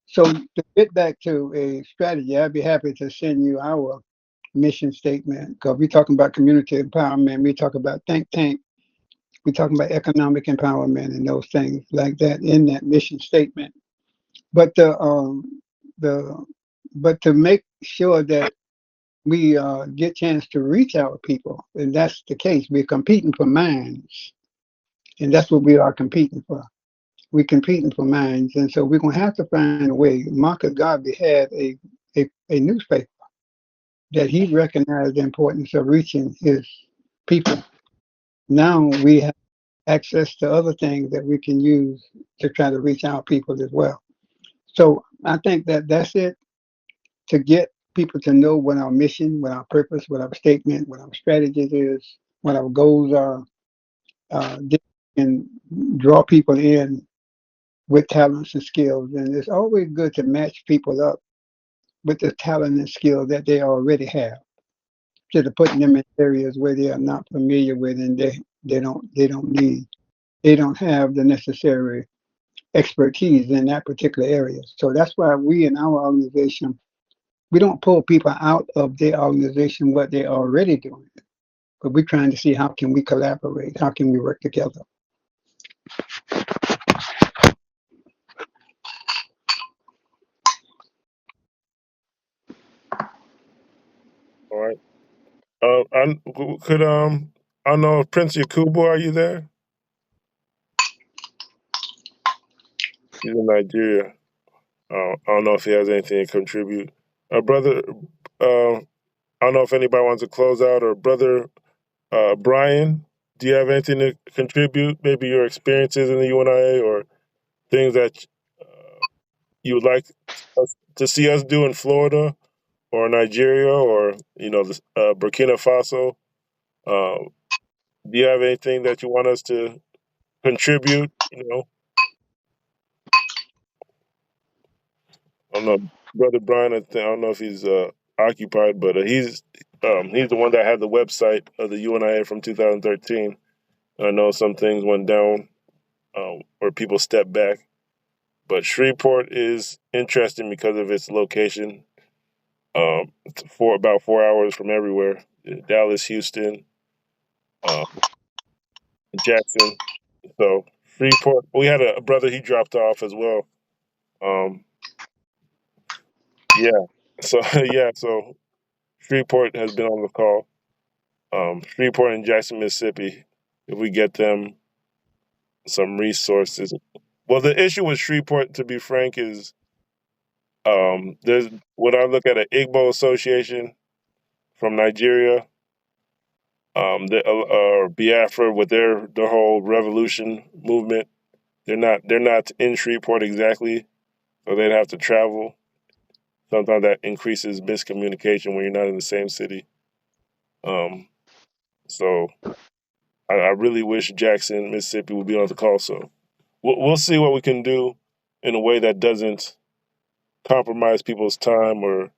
so to get back to a strategy, I'd be happy to send you our mission statement because we're talking about community empowerment. We talk about think tank. We're talking about economic empowerment and those things like that in that mission statement. But the but to make sure that we get chance to reach our people, and that's the case. We're competing for minds, and that's what we are competing for. We're competing for minds, and so we're gonna have to find a way. Marcus Garvey had a newspaper, that he recognized the importance of reaching his people. Now we have access to other things that we can use to try to reach our people as well. So I think that that's it, to get people to know what our mission, what our purpose, what our statement, what our strategies is, what our goals are, and draw people in with talents and skills. And it's always good to match people up with the talent and skill that they already have, instead of putting them in areas where they are not familiar with, and they don't have the necessary expertise in that particular area. So that's why we in our organization, we don't pull people out of their organization what they're already doing, but we're trying to see how can we collaborate, how can we work together. All right. I could I don't know if Prince Yakubu, are you there? He's in Nigeria. I don't know if he has anything to contribute. Brother, I don't know if anybody wants to close out, or brother Brian, do you have anything to contribute? Maybe your experiences in the UNIA, or things that you would like us to see us do in Florida or Nigeria, or Burkina Faso. Uh, do you have anything that you want us to contribute? I don't know, brother Brian. I don't know if he's occupied, but he's the one that had the website of the UNIA from 2013. I know some things went down where people stepped back, but Shreveport is interesting because of its location. It's about 4 hours from everywhere. Dallas, Houston, uh, Jackson. So Shreveport. We had a brother, he dropped off as well. Um, yeah. So yeah. So Shreveport has been on the call. Shreveport and Jackson, Mississippi. If we get them some resources. Well, the issue with Shreveport, to be frank, is there's when I look at an Igbo association from Nigeria, or Biafra with their whole revolution movement. They're not in Shreveport exactly, so they'd have to travel. Sometimes that increases miscommunication when you're not in the same city. Um, so I really wish Jackson, Mississippi would be on the call. So we'll see what we can do in a way that doesn't compromise people's time, or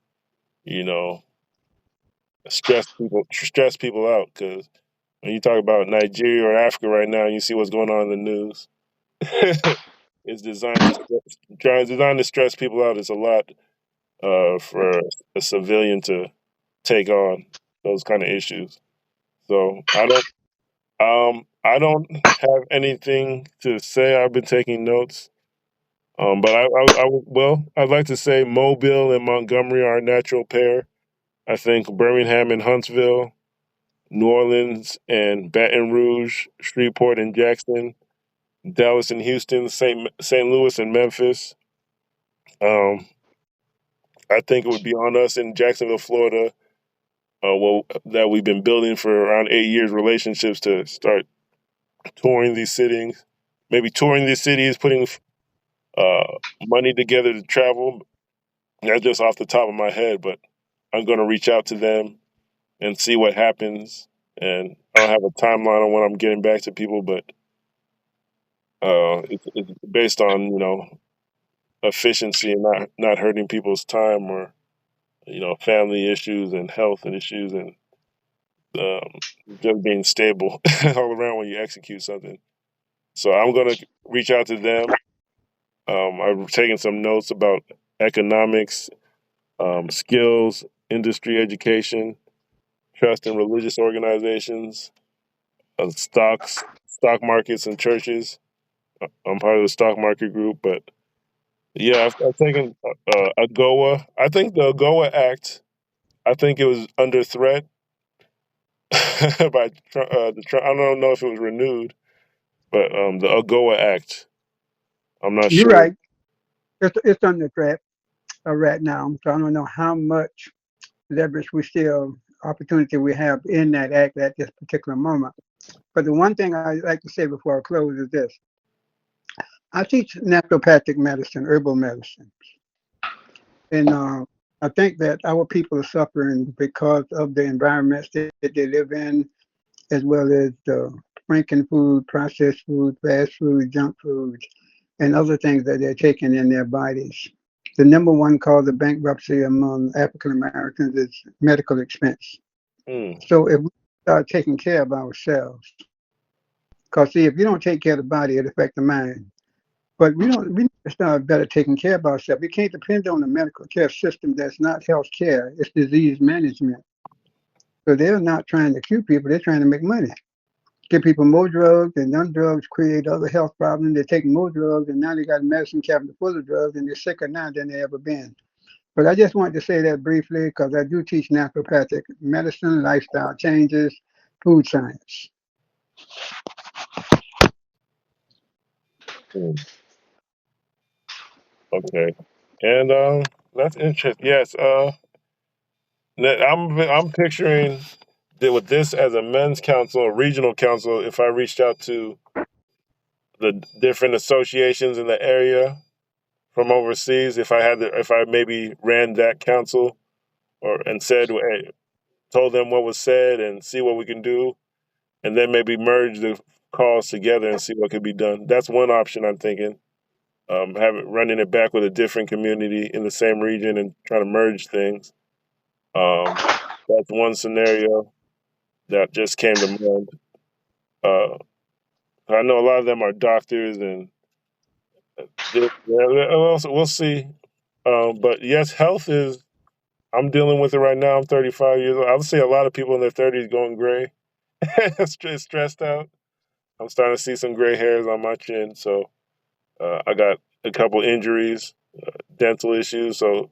you know stress people out. Because when you talk about Nigeria or Africa right now, and you see what's going on in the news, it's designed to stress people out. It's a lot for a civilian to take on those kind of issues. So I don't have anything to say. I've been taking notes. But I'd like to say Mobile and Montgomery are a natural pair. I think Birmingham and Huntsville, New Orleans and Baton Rouge, Shreveport and Jackson, Dallas and Houston, St. Louis and Memphis. Um, I think it would be on us in Jacksonville, Florida, that we've been building for around 8 years, relationships to start touring these cities, maybe touring these cities, putting uh, money together to travel. Not just off the top of my head, but I'm going to reach out to them and see what happens. And I don't have a timeline on when I'm getting back to people, but it's based on efficiency and not hurting people's time, or family issues and health and issues, and um, just being stable all around when you execute something. So I'm going to reach out to them. I've taken some notes about economics, skills, industry education, trust in religious organizations, stock markets, and churches. I'm part of the stock market group, but yeah, I've taken AGOA. I think the AGOA Act. I think it was under threat by I don't know if it was renewed, but the AGOA Act. I'm not You're sure. right. It's under threat right now. So I don't know how much leverage we still opportunity we have in that act at this particular moment. But the one thing I like to say before I close is this: I teach naturopathic medicine, herbal medicine, and I think that our people are suffering because of the environments that they live in, as well as the drinking food, processed food, fast food, junk food, and other things that they're taking in their bodies. The number one cause of bankruptcy among African Americans is medical expense. Mm. So if we start taking care of ourselves, because see, if you don't take care of the body, it affects the mind. But we need to start better taking care of ourselves. We can't depend on the medical care system that's not health care, it's disease management. So they're not trying to cure people, they're trying to make money. Give people more drugs, and them drugs create other health problems. They're taking more drugs, and now they got a medicine cabinet full of drugs, and they're sicker now than they ever been. But I just wanted to say that briefly because I do teach naturopathic medicine, lifestyle changes, food science. Mm. Okay. And that's interesting. Yes. I'm picturing that with this as a men's council, a regional council. If I reached out to the different associations in the area from overseas, if I maybe ran that council or and said, hey, told them what was said and see what we can do, and then maybe merge the calls together and see what could be done. That's one option I'm thinking. Running it back with a different community in the same region and trying to merge things. Um, that's one scenario that just came to mind. Uh, I know a lot of them are doctors, and we'll see. But yes, health is. I'm dealing with it right now. I'm 35 years old. I would say a lot of people in their 30s going gray, stressed out. I'm starting to see some gray hairs on my chin. So I got a couple injuries, dental issues. So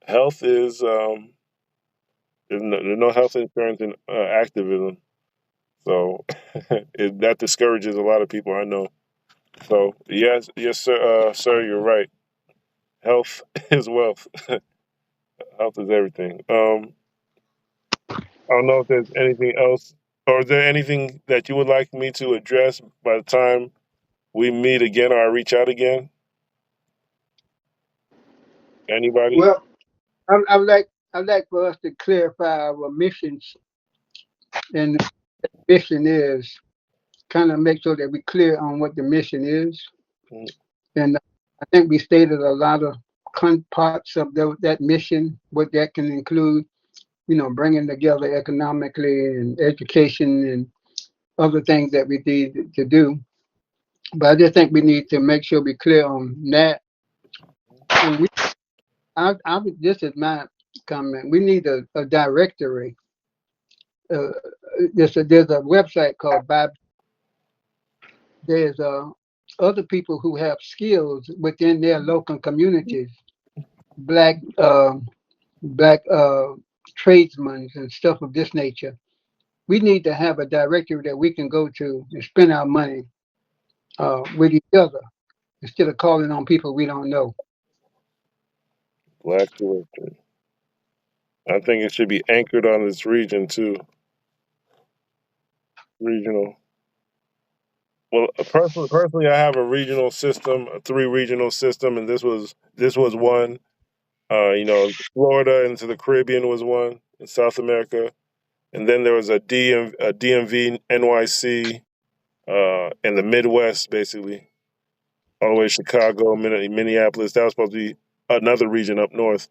health is there's no health insurance in activism. So that discourages a lot of people I know. So yes, sir, you're right. Health is wealth. Health is everything. I don't know if there's anything else, or is there anything that you would like me to address by the time we meet again or I reach out again? Anybody? Well, I'd like for us to clarify our missions, and the mission is kind of make sure that we're clear on what the mission is. Mm. And I think we stated a lot of parts of that mission, what that can include, bringing together economically and education and other things that we need to do. But I just think we need to make sure we're clear on that. And this is my comment. We need a directory. Uh, there's a website called Bob. There's other people who have skills within their local communities, black black tradesmen and stuff of this nature. We need to have a directory that we can go to and spend our money with each other instead of calling on people we don't know. Black director. I think it should be anchored on this region too. Regional. Well, personally, I have a regional system, a three regional system, and this was one. Florida into the Caribbean was one in South America, and then there was a DMV, NYC, and the Midwest, basically, all the way to Chicago, Minneapolis. That was supposed to be another region up north.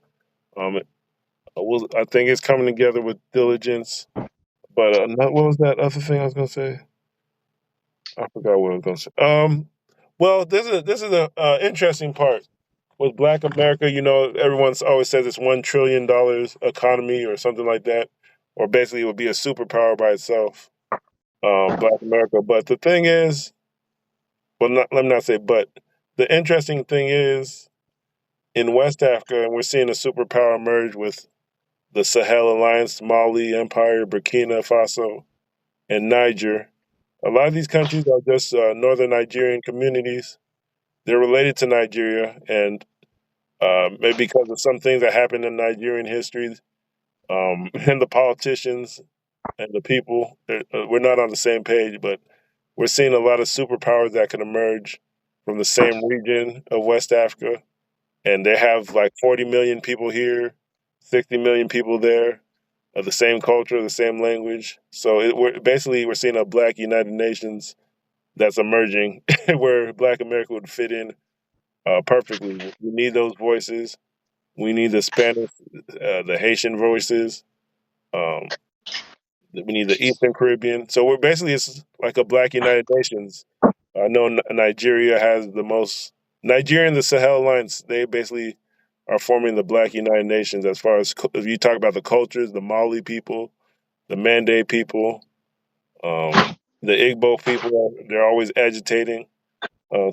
I think it's coming together with diligence. But what was that other thing I was going to say? I forgot what I was going to say. Well, this is a interesting part with Black America. Everyone's always says it's $1 trillion economy or something like that, or basically it would be a superpower by itself. Black America. But the thing is, well, let me not say but. The interesting thing is in West Africa, and we're seeing a superpower emerge with the Sahel Alliance, Mali Empire, Burkina Faso, and Niger. A lot of these countries are just northern Nigerian communities. They're related to Nigeria, and maybe because of some things that happened in Nigerian history, And the politicians and the people, we're not on the same page, but we're seeing a lot of superpowers that can emerge from the same region of West Africa. And they have like 40 million people here, 60 million people there, of the same culture, the same language. So we're seeing a Black United Nations that's emerging, where Black America would fit in perfectly. We need those voices. We need the Spanish, the Haitian voices. Um, we need the Eastern Caribbean. So we're basically it's like a Black United Nations. I know Nigeria has the most. Nigeria and the Sahel Alliance, they basically are forming the Black United Nations as far as if you talk about the cultures, the Mali people, the Mande people, the Igbo people, they're always agitating.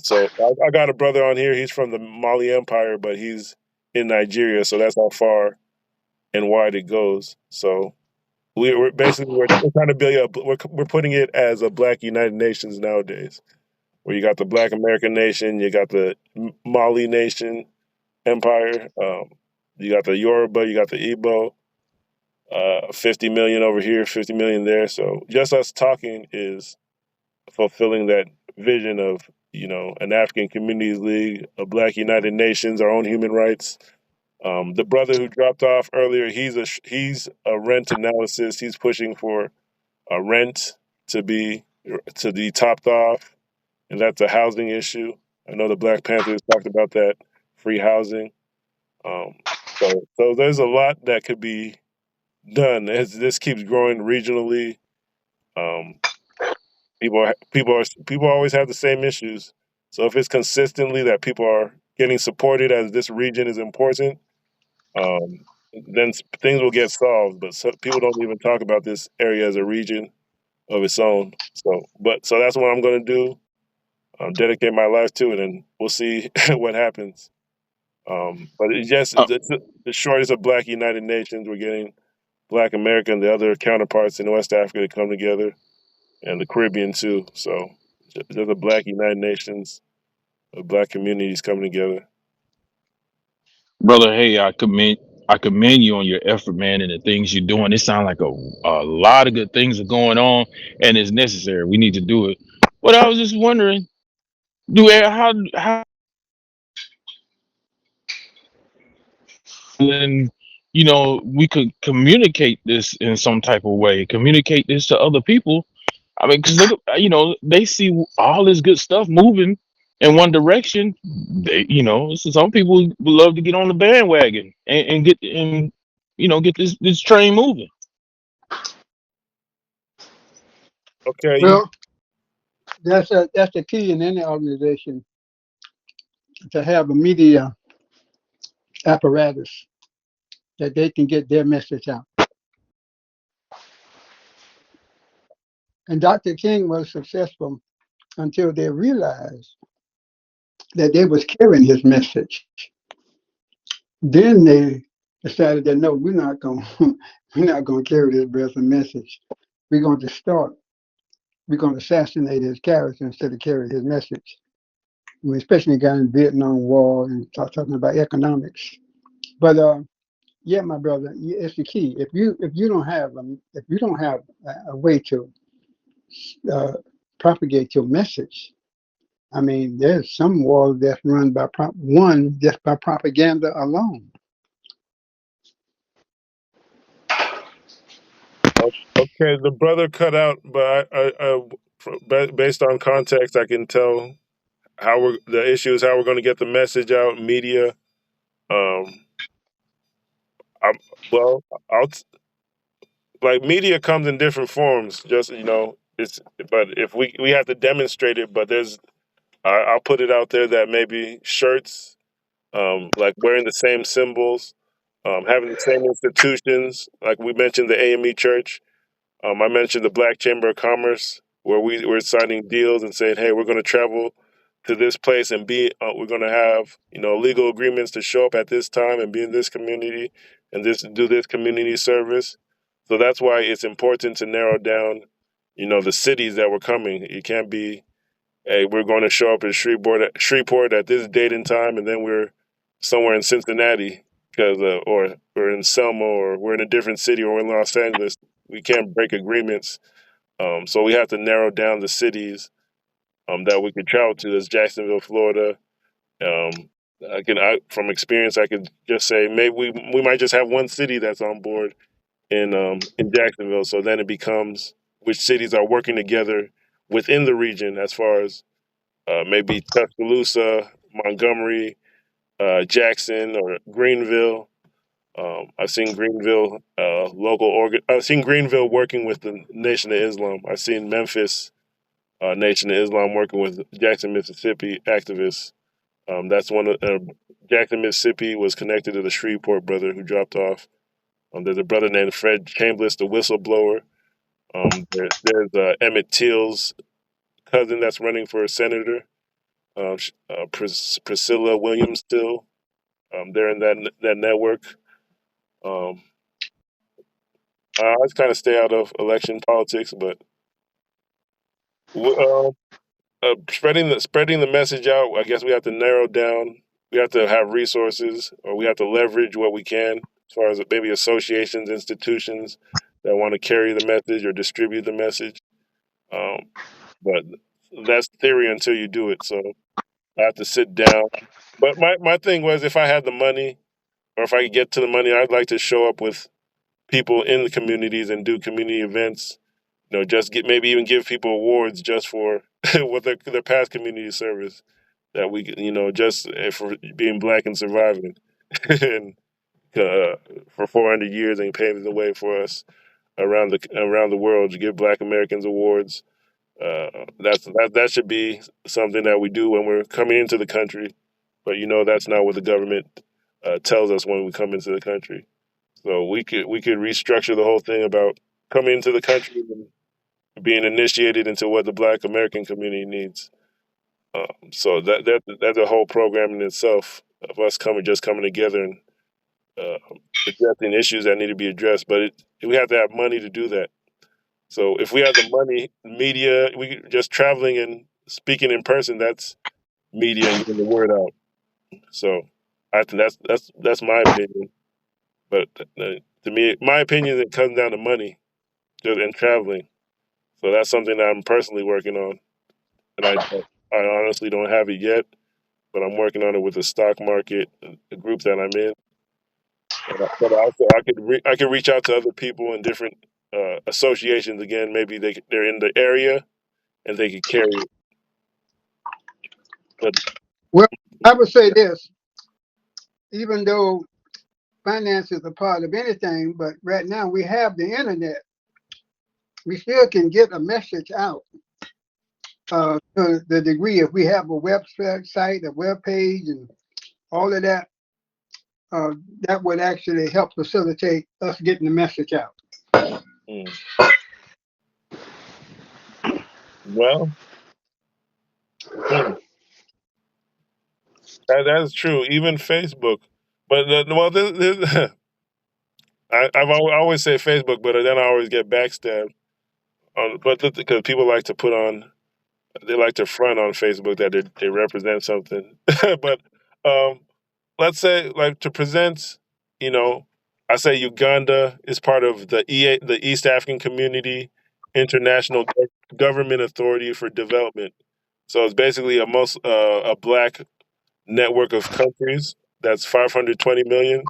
So I got a brother on here. He's from the Mali Empire, but he's in Nigeria, so that's how far and wide it goes. So we're trying to build we're putting it as a Black United Nations nowadays, where you got the Black American Nation, you got the Mali Nation Empire, you got the Yoruba, you got the Igbo, 50 million over here, 50 million there. So just us talking is fulfilling that vision of an African Communities League, a Black United Nations, our own human rights. The brother who dropped off earlier, he's a rent analysis. He's pushing for a rent to be topped off, and that's a housing issue. I know the Black Panthers talked about that, free housing. Um, so there's a lot that could be done as this keeps growing regionally. Um, people always have the same issues. So if it's consistently that people are getting supported as this region is important, um, then things will get solved. But people don't even talk about this area as a region of its own. So that's what I'm going to do. Dedicate my life to it, and we'll see what happens. But Uh, the shortest of Black United Nations. We're getting Black America and the other counterparts in West Africa to come together, and the Caribbean too. So there's a Black United Nations of Black communities coming together. Brother, hey, I commend you on your effort, man, and the things you're doing. It sounds like a lot of good things are going on, and it's necessary. We need to do it. But I was just wondering, how then we could communicate this in some type of way, communicate this to other people. I mean, because look, they see all this good stuff moving in one direction. So some people would love to get on the bandwagon and get this train moving. Okay, Well, that's the key in any organization, to have a media apparatus that they can get their message out. And Dr. King was successful until they realized that they was carrying his message. Then they decided that no, we're not going we're not going to carry this brother's message. We're going to distort. We're going to assassinate his character instead of carry his message. We especially got in the Vietnam War and talking about economics. But yeah, my brother, it's the key. If you don't have a way to uh, propagate your message, I mean, there's some wars that's run by one just by propaganda alone. okay. The brother cut out, but based on context, I can tell the issue is how we're going to get the message out. Media. Um, I, well, I'll like media comes in different forms. Just it's but if we have to demonstrate it. But I'll put it out there that maybe shirts, like wearing the same symbols, having the same institutions, like we mentioned the AME Church. I mentioned the Black Chamber of Commerce, where we're signing deals and saying, hey, we're going to travel to this place and we're going to have legal agreements to show up at this time and be in this community and do this community service. So that's why it's important to narrow down, the cities that we're coming. It can't be, hey, we're going to show up in Shreveport at this date and time, and then we're somewhere in Cincinnati, because or we're in Selma or we're in a different city or we're in Los Angeles, we can't break agreements. So we have to narrow down the cities that we could travel to. As Jacksonville, Florida. Um, from experience, I could just say maybe we might just have one city that's on board in Jacksonville. So then it becomes which cities are working together within the region, as far as maybe Tuscaloosa, Montgomery, Jackson, or Greenville. I've seen Greenville I've seen Greenville working with the Nation of Islam. I've seen Memphis Nation of Islam working with Jackson, Mississippi activists. That's one of Jackson, Mississippi was connected to the Shreveport brother who dropped off. There's a brother named Fred Chambliss, the whistleblower. There's Emmett Till's cousin that's running for senator, Priscilla Williams Till. They're in that network. Um, I just kind of stay out of election politics, but uh, spreading the message out. I guess we have to narrow down. We have to have resources, or we have to leverage what we can, as far as maybe associations, institutions that want to carry the message or distribute the message. Um, but that's theory until you do it. So I have to sit down. But my thing was, if I had the money, or if I could get to the money, I'd like to show up with people in the communities and do community events. Just maybe even give people awards just for what their past community service that we, just for being black and surviving, and for 400 years and paving the way for us around the world to give Black Americans awards. That should be something that we do when we're coming into the country, but that's not what the government tells us when we come into the country. So we could restructure the whole thing about coming into the country and being initiated into what the Black American community needs. So that's a whole program in itself of us coming together and uh, addressing issues that need to be addressed. But we have to have money to do that. So if we have the money, media, we just traveling and speaking in person. That's media and getting the word out. So I think that's my opinion. But to me, my opinion, it comes down to money and traveling. So that's something that I'm personally working on, and I honestly don't have it yet, but I'm working on it with the stock market, the group that I'm in. But also, I could reach out to other people in different associations. Again, maybe they're in the area and they could carry it. But Well, I would say this, even though finance is a part of anything, but right now we have the internet. We still can get a message out to the degree if we have a website, a web page, and all of that. Uh, that would actually help facilitate us getting the message out. mm, well, mm, that's true. Even Facebook, but I always say Facebook, but then I always get backstabbed. But because people like to they like to front on Facebook that they represent something. But um, let's say, like, to present, you know, I say Uganda is part of the East African Community International Government Authority for Development. So it's basically a black network of countries that's 520 million.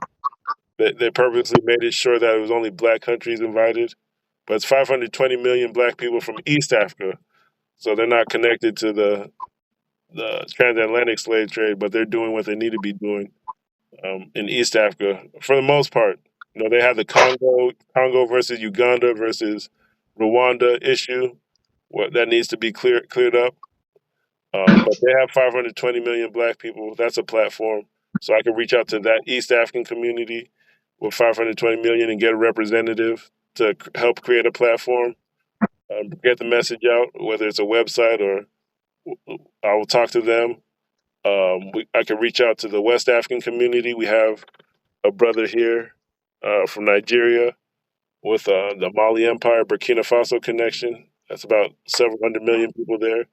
They purposely made it sure that it was only black countries invited, but it's 520 million black people from East Africa. So they're not connected to the transatlantic slave trade, but they're doing what they need to be doing in East Africa for the most part. They have the Congo versus Uganda versus Rwanda issue. What that needs to be cleared up. But they have 520 million black people. That's a platform. So I can reach out to that East African community with 520 million and get a representative to help create a platform, get the message out, whether it's a website or I will talk to them. I can reach out to the West African community. We have a brother here from Nigeria with the Mali Empire, Burkina Faso connection. That's about several hundred million people there.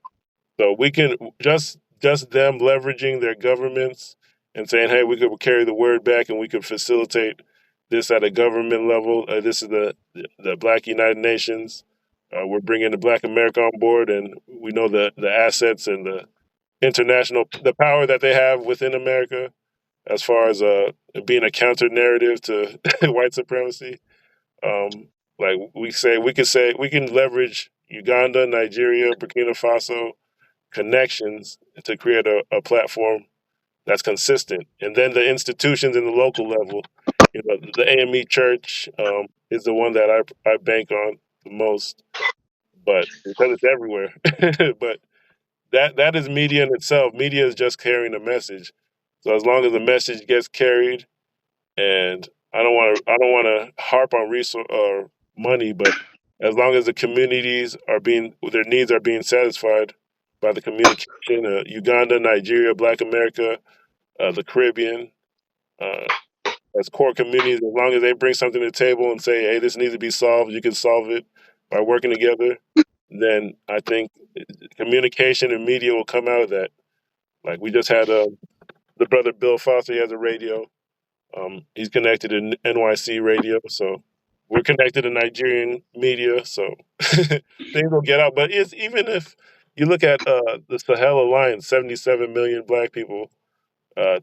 So we can just them leveraging their governments and saying, hey, we could carry the word back and we could facilitate this at a government level. This is the Black United Nations. We're bringing the Black America on board, and we know the assets and the international the power that they have within America as far as being a counter narrative to white supremacy. Um, like we can leverage Uganda, Nigeria, Burkina Faso connections to create a platform that's consistent. And then the institutions in the local level, the AME Church is the one that I bank on the most, but because it's everywhere. But that is media in itself. Media is just carrying a message. So as long as the message gets carried, and I don't want to harp on resource or money, but as long as the communities are being their needs are being satisfied by the communication, Uganda, Nigeria, Black America, the Caribbean, uh, as core communities, as long as they bring something to the table and say, "Hey, this needs to be solved," you can solve it by working together. Then I think communication and media will come out of that. Like we just had the brother Bill Foster. He has a radio. He's connected to NYC radio, so we're connected to Nigerian media. So things will get out. But it's even if you look at the Sahel Alliance, 77 million Black people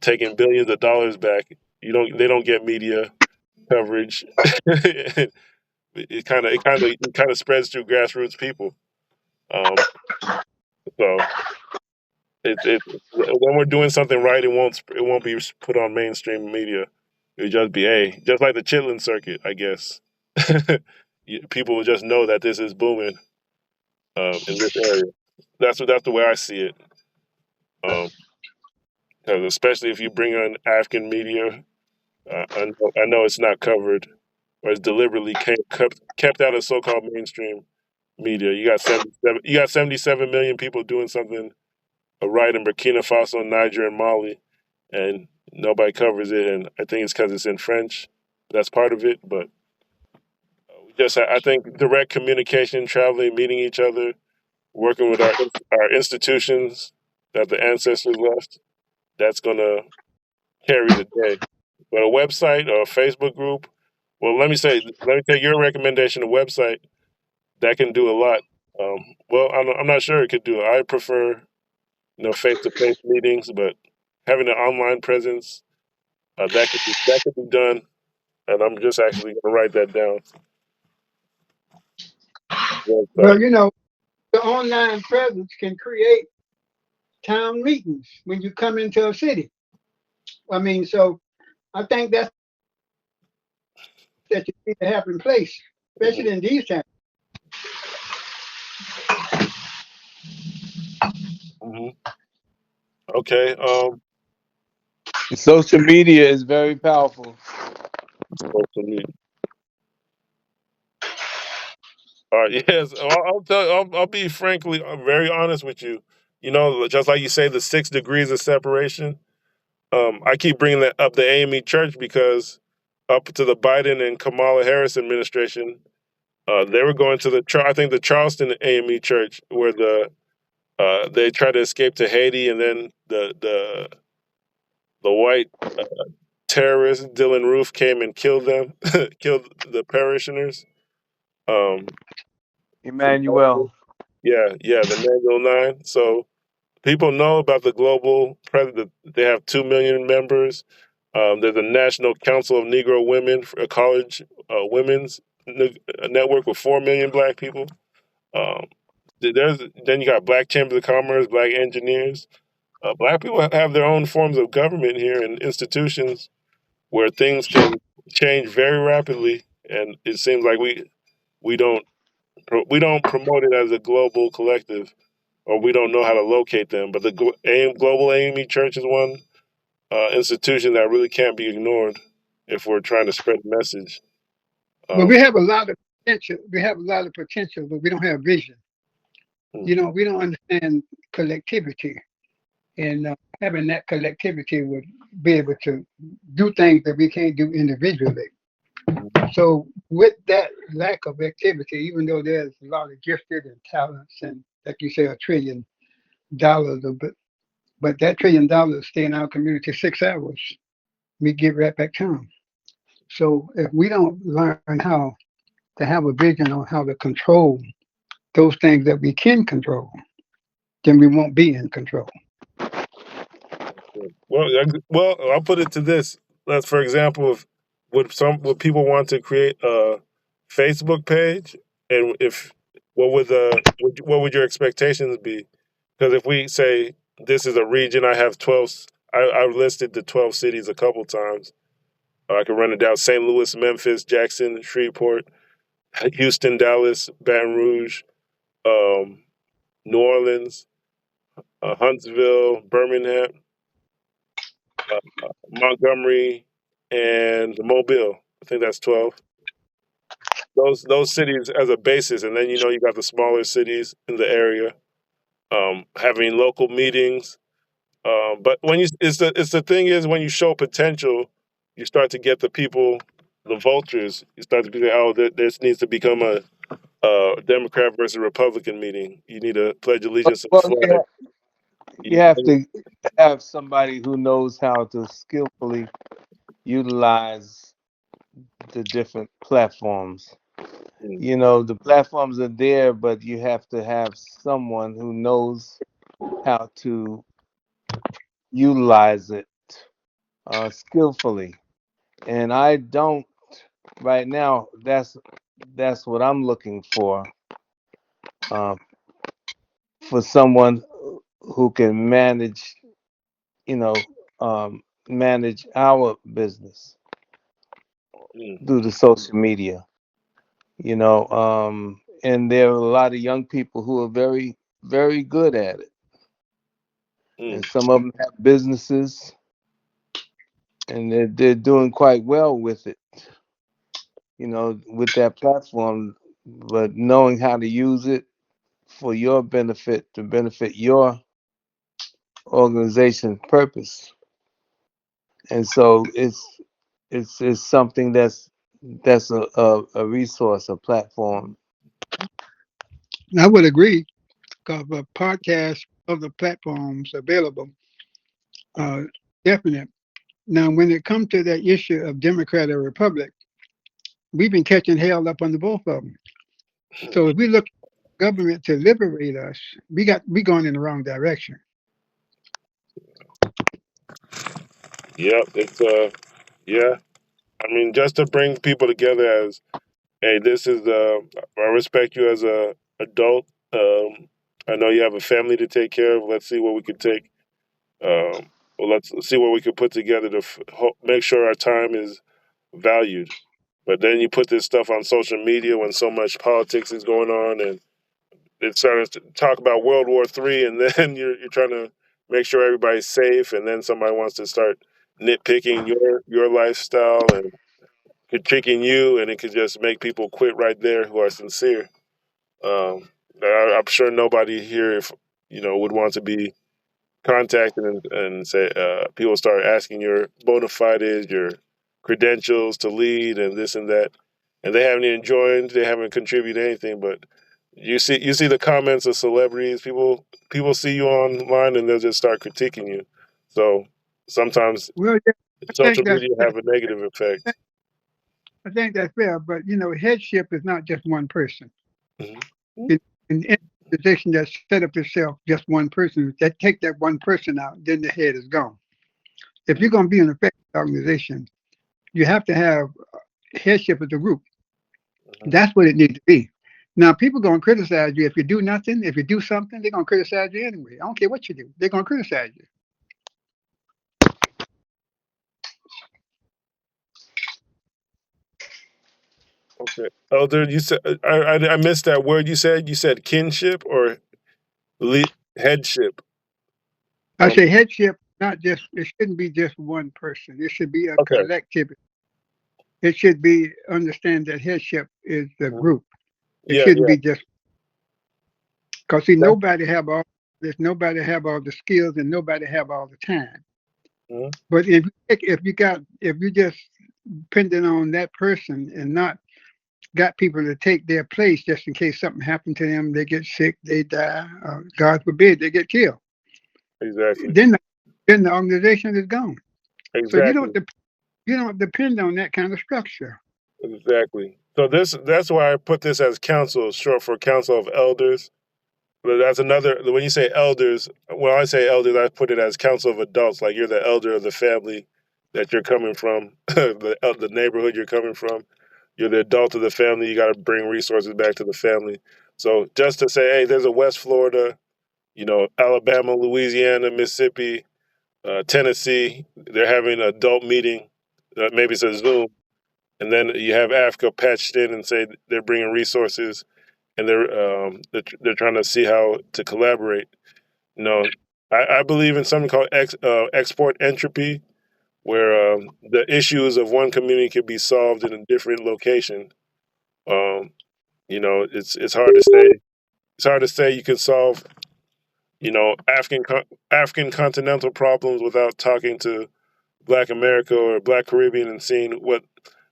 taking billions of dollars back. They don't get media coverage. It kind of spreads through grassroots people. Um, so it when we're doing something right, it won't be put on mainstream media. It'll just be just like the Chitlin circuit, I guess. People will just know that this is booming in this area. That's the way I see it. Um, 'Cause especially if you bring on African media, I know it's not covered or it's deliberately kept out of so-called mainstream media. You got 77 million people doing something right in Burkina Faso, Niger, and Mali, and nobody covers it. And I think it's because it's in French. That's part of it. But I think direct communication, traveling, meeting each other, working with our institutions that the ancestors left. That's gonna carry the day. But a website or a Facebook group. Well, let me take your recommendation. A website that can do a lot. Well, I'm not sure it could do it. I prefer face to face meetings, but having an online presence that could be done. And I'm just actually going to write that down. Well, Website. the online presence can create town meetings when you come into a city. I mean, so I think that you need to have in place, Hmm. especially in these times. Hmm. Okay. Social media is very powerful. Social media. All right. Yes. I'll be frankly very honest with you. Just like you say, the 6 degrees of separation. I keep bringing that up the AME Church because up to the Biden and Kamala Harris administration, they were going to I think the Charleston AME Church where they tried to escape to Haiti, and then the white terrorist Dylan Roof came and killed them, killed the parishioners. Um, from Emmanuel. yeah, the Manual Nine. So people know about the global president. They have 2 million members. There's a National Council of Negro Women, for a college women's network with 4 million Black people. Um, then you got Black Chambers of Commerce, Black engineers. Black people have their own forms of government here and institutions where things can change very rapidly, and it seems like we don't we don't promote it as a global collective, or we don't know how to locate them. But the global AME Church is one institution that really can't be ignored if we're trying to spread the message. But Um, we have a lot of potential. We have a lot of potential, but we don't have vision. We don't understand collectivity, and having that collectivity would be able to do things that we can't do individually. So, with that lack of activity, even though there's a lot of gifted and talents, and like you say, $1 trillion, But that $1 trillion stay in our community 6 hours. We get right back to them. So if we don't learn how to have a vision on how to control those things that we can control, then we won't be in control. Well, I'll put it to this. Let's, for example, if would people want to create a Facebook page, and if what would your expectations be? Because if we say this is a region, I have 12. I've listed the 12 cities a couple times. I can run it down: St. Louis, Memphis, Jackson, Shreveport, Houston, Dallas, Baton Rouge, um, New Orleans, Huntsville, Birmingham, Montgomery, and Mobile. I think that's 12. Those cities as a basis, and then you got the smaller cities in the area, having local meetings. But when it's the thing is when you show potential, you start to get the people, the vultures. You start to be like, oh, this needs to become a Democrat versus Republican meeting. You need to pledge allegiance to the Well, flag. you have to have somebody who knows how to skillfully utilize the different platforms. Mm, The platforms are there, but you have to have someone who knows how to utilize it skillfully. And I don't right now. That's what I'm looking uh, for someone who can you know, manage our business mm, through the social media. And there are a lot of young people who are very, very good at it, mm, and some of them have businesses, and they're doing quite well with it. With that platform, but knowing how to use it for your benefit to benefit your organization's purpose. And so it's something that's a resource, a platform. And I would agree because the podcast of the platforms available are definite. Now, when it comes to that issue of Democrat or Republic, we've been catching hell up under both of them. So if we look at government to liberate us, we going in the wrong direction. yep. It's yeah. I mean, just to bring people together as, hey, this is I respect you as a adult. I know you have a family to take care of. Let's see what we can take. Well, let's see what we can put together to make sure our time is valued. But then you put this stuff on social media when so much politics is going on, and it's starting to talk about World War III, and then you're trying to make sure everybody's safe, and then somebody wants to start nitpicking your lifestyle and critiquing you, and it could just make people quit right there who are sincere. I'm sure nobody here, if would want to be contacted and say people start asking your bona fides, your credentials to lead, and this and that, and they haven't even joined, they haven't contributed anything. But you see the comments of celebrities, people see you online and they'll just start critiquing you. So sometimes Well, yeah, I social think that's media have a negative effect. I think that's fair. But headship is not just one person. Hmm. In, in any position that set up itself, just one person. That take that one person out, then the head is gone. If you're going to be an effective organization, you have to have headship as a group. That's what it needs to be. Now, people going to criticize you if you do nothing. If you do something, they're going to criticize you anyway. I don't care what you do. They're going to criticize you. Okay. Elder, you said I missed that word. You said kinship or headship. I Um. say headship, not just, it shouldn't be just one person. It should be a Okay. collective. It should be, understand that headship is the Mhm. group. It Yeah. shouldn't Yeah. be just, because see, That, nobody have all the skills and nobody have all the time. mhm. But if you just depending on that person and not got people to take their place just in case something happened to them, they get sick, they die, God forbid, they get killed. Exactly. then the organization is gone. So Exactly. you don't depend on that kind of structure. Exactly. So that's why I put this as council, short for Council of Elders. But that's another. When you say elders, when I say elders, I put it as council of adults. Like you're the elder of the family that you're coming from, the neighborhood you're coming from. You're the adult of the family. You got to bring resources back to the family. So just to say, hey, there's a West Florida, Alabama, Louisiana, Mississippi, Tennessee. They're having an adult meeting. Maybe it's a Zoom, and then you have Africa patched in and say they're bringing resources and they're trying to see how to collaborate. You know, I believe in something called export entropy, where the issues of one community can be solved in a different location. Um, it's hard to say. It's hard to say you can solve African continental problems without talking to Black America or Black Caribbean and seeing what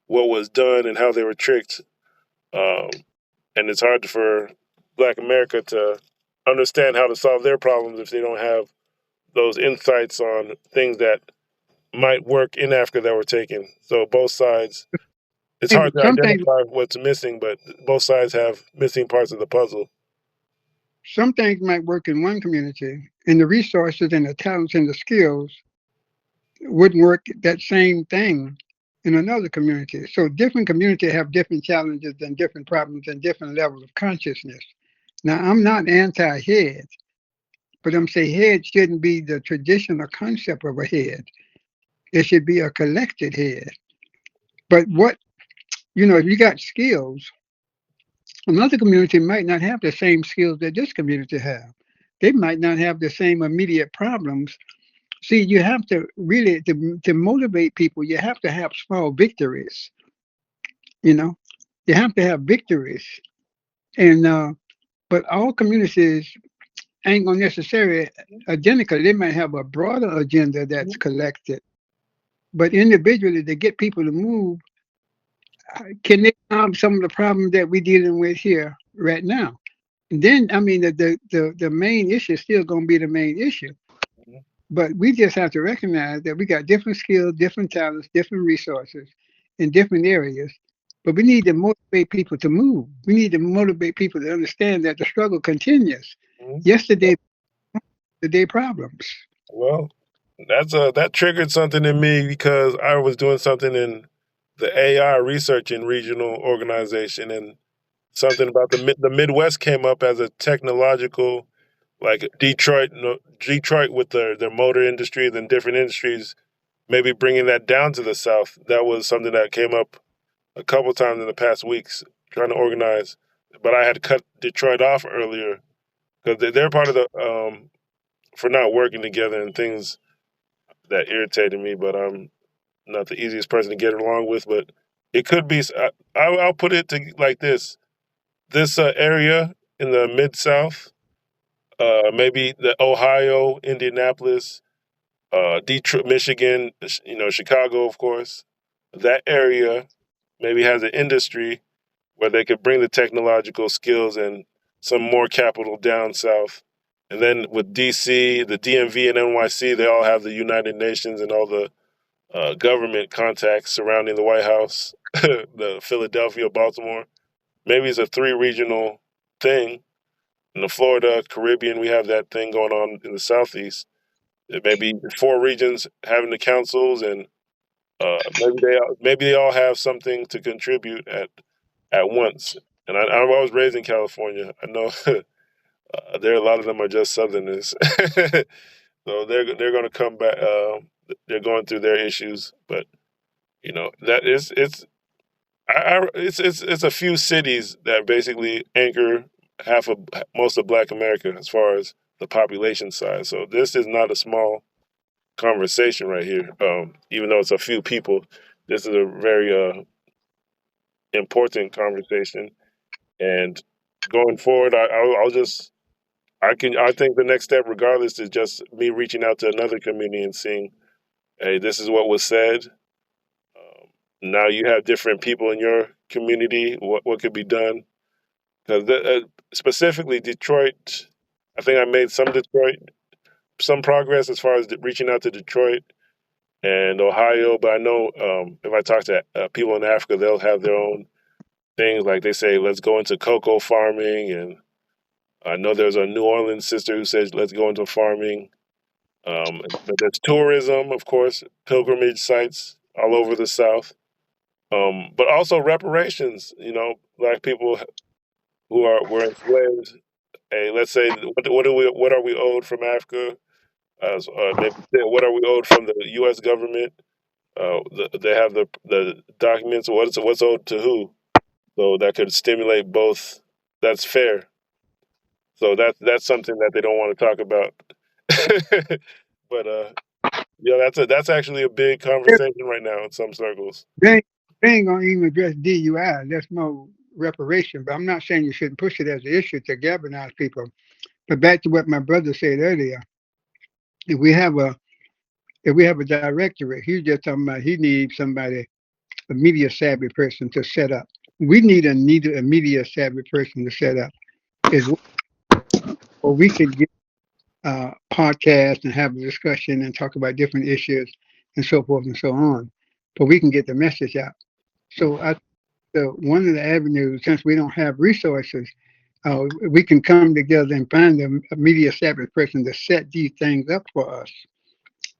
was done and how they were tricked. Um, and it's hard for Black America to understand how to solve their problems if they don't have those insights on things that might work in Africa that were taken. So both sides, it's hard And to identify what's missing, but both sides have missing parts of the puzzle. some things might work in one community, and the resources and the talents and the skills wouldn't work that same thing in another community. So different communities have different challenges and different problems and different levels of consciousness. Now, I'm not anti-head, but I'm saying head shouldn't be the traditional concept of a head. It should be a collected head. But if you got skills, another community might not have the same skills that this community have. They might not have the same immediate problems. See, you have to really to motivate people. You have to have small victories. You know, you have to have victories, and but all communities ain't gonna necessarily identical. They might have a broader agenda that's collected, but individually to get people to move, can they solve some of the problems that we're dealing with here right now? And then, I mean, the main issue is still going to be the main issue. But we just have to recognize that we got different skills, different talents, different resources in different areas. But we need to motivate people to move. We need to motivate people to understand that the struggle continues. Mhm. Yesterday, today problems. Well, that triggered something in me because I was doing something in the AI research in regional organization, and something about the Midwest came up as a technological, like Detroit, Detroit with their motor industry, then different industries, maybe bringing that down to the South. That was something that came up a couple times in the past weeks, trying to organize. But I had cut Detroit off earlier because they're part of the for not working together and things that irritated me. But I'm not the easiest person to get along with. But it could be. I'll put it like this: this area in the mid South, maybe the Ohio, Indianapolis, Detroit, Michigan, Chicago, of course. That area maybe has an industry where they could bring the technological skills and some more capital down south. And then with DC, the DMV, and NYC, they all have the United Nations and all the government contacts surrounding the White House, the Philadelphia, Baltimore. Maybe it's a three regional thing. In the Florida, Caribbean, we have that thing going on in the Southeast. It may be four regions having the councils, and maybe they all have something to contribute at once. And I was raised in California. I know there are a lot of them are just Southerners, so they're going to come back. They're going through their issues, but that is it's a few cities that basically anchor half of most of Black America as far as the population size. So this is not a small conversation right here. Even though it's a few people, this is a very important conversation. And going forward, I'll just I think the next step, regardless, is just me reaching out to another community and seeing, hey, this is what was said. Now you have different people in your community. What could be done? Because specifically Detroit, I think I made some Detroit. some progress as far as reaching out to Detroit and Ohio, but I know if I talk to people in Africa, they'll have their own things. Like they say, let's go into cocoa farming, and I know there's a New Orleans sister who says let's go into farming. But there's tourism, of course, pilgrimage sites all over the South, but also reparations. Black people who were enslaved. Hey, let's say what are we owed from Africa? Maybe what are we owed from the U.S. government? They have the documents. What's owed to who? So that could stimulate both. That's fair. So that's something that they don't want to talk about. But yeah, that's actually a big conversation right now in some circles. They, they ain't gonna even address DUI. That's no reparation. But I'm not saying you shouldn't push it as an issue to galvanize people. But back to what my brother said earlier, if we have a if we have a directorate, he's just talking about he needs somebody, a media savvy person to set up. We need a media savvy person to set up. Is or we could get podcasts and have a discussion and talk about different issues and so forth and so on. But we can get the message out. So one of the avenues, since we don't have resources, we can come together and find a media savvy person to set these things up for us.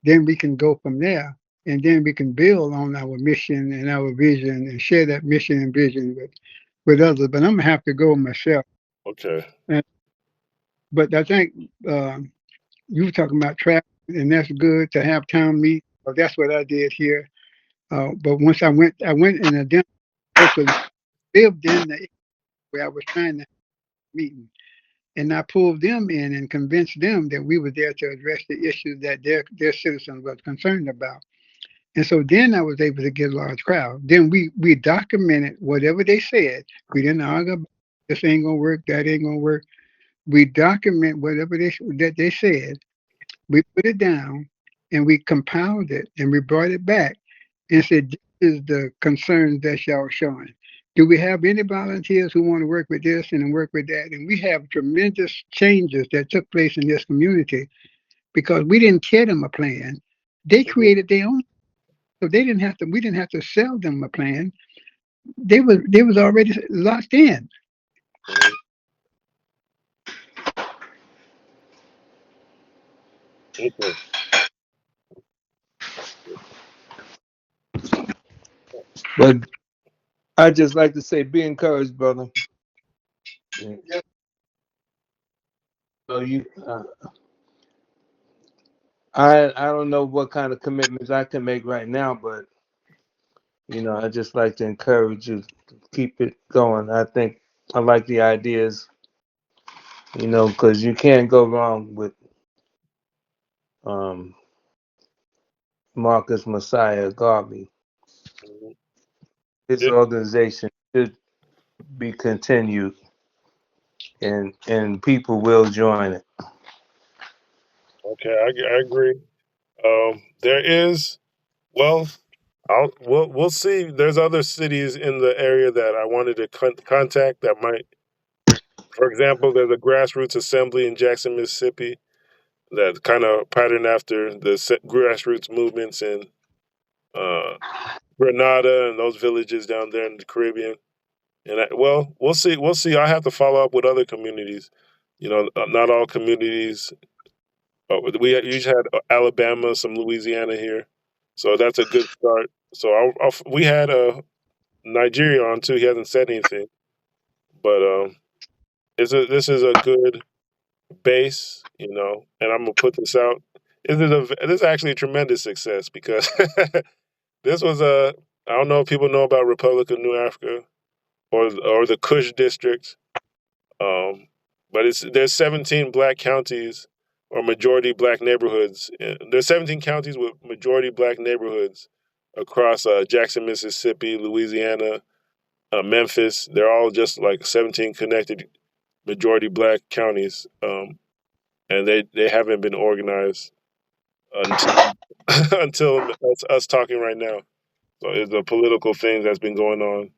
Then we can go from there, and then we can build on our mission and our vision and share that mission and vision with others. But I'm gonna have to go myself. Okay. And, but I think you were talking about travel, and that's good to have town meet. Well, that's what I did here. But once I went and identified locally, lived in the area where I was trying to meet. And I pulled them in and convinced them that we were there to address the issues that their citizens were concerned about. And so then I was able to get a large crowd. Then we documented whatever they said. We didn't argue about this ain't gonna work, that ain't gonna work. We document whatever that they said. We put it down and we compiled it and we brought it back and said, this is the concerns that y'all showing. Do we have any volunteers who want to work with this and work with that? And we have tremendous changes that took place in this community because we didn't tell them a plan. They Hmm. created their own. So we didn't have to sell them a plan. They was already locked in. Hmm. Okay. But I just like to say, be encouraged, brother. Yeah. So I don't know what kind of commitments I can make right now, but I just like to encourage you to keep it going. I think I like the ideas, because you can't go wrong with um, Marcus Messiah Garvey. Hmm. His Yeah. organization should be continued, and people will join it. Okay. I agree. There is. Well, we'll see. There's other cities in the area that I wanted to contact that might. For example, there's a grassroots assembly in Jackson, Mississippi, that kind of patterned after the grassroots movements in uh, Grenada and those villages down there in the Caribbean. And well, we'll see. We'll see. I have to follow up with other communities. Not all communities. We usually had Alabama, some Louisiana here, so that's a good start. So we had Nigeria on too. He hasn't said anything, but this is a good base, and I'm gonna put this out. This is actually a tremendous success because this was a. I don't know if people know about Republic of New Africa or the Kush district, but there's 17 black counties or majority black neighborhoods. There's 17 counties with majority black neighborhoods across Jackson, Mississippi, Louisiana, Memphis. They're all just like 17 connected majority black counties, and they haven't been organized until until us talking right now. So it's a political thing that's been going on,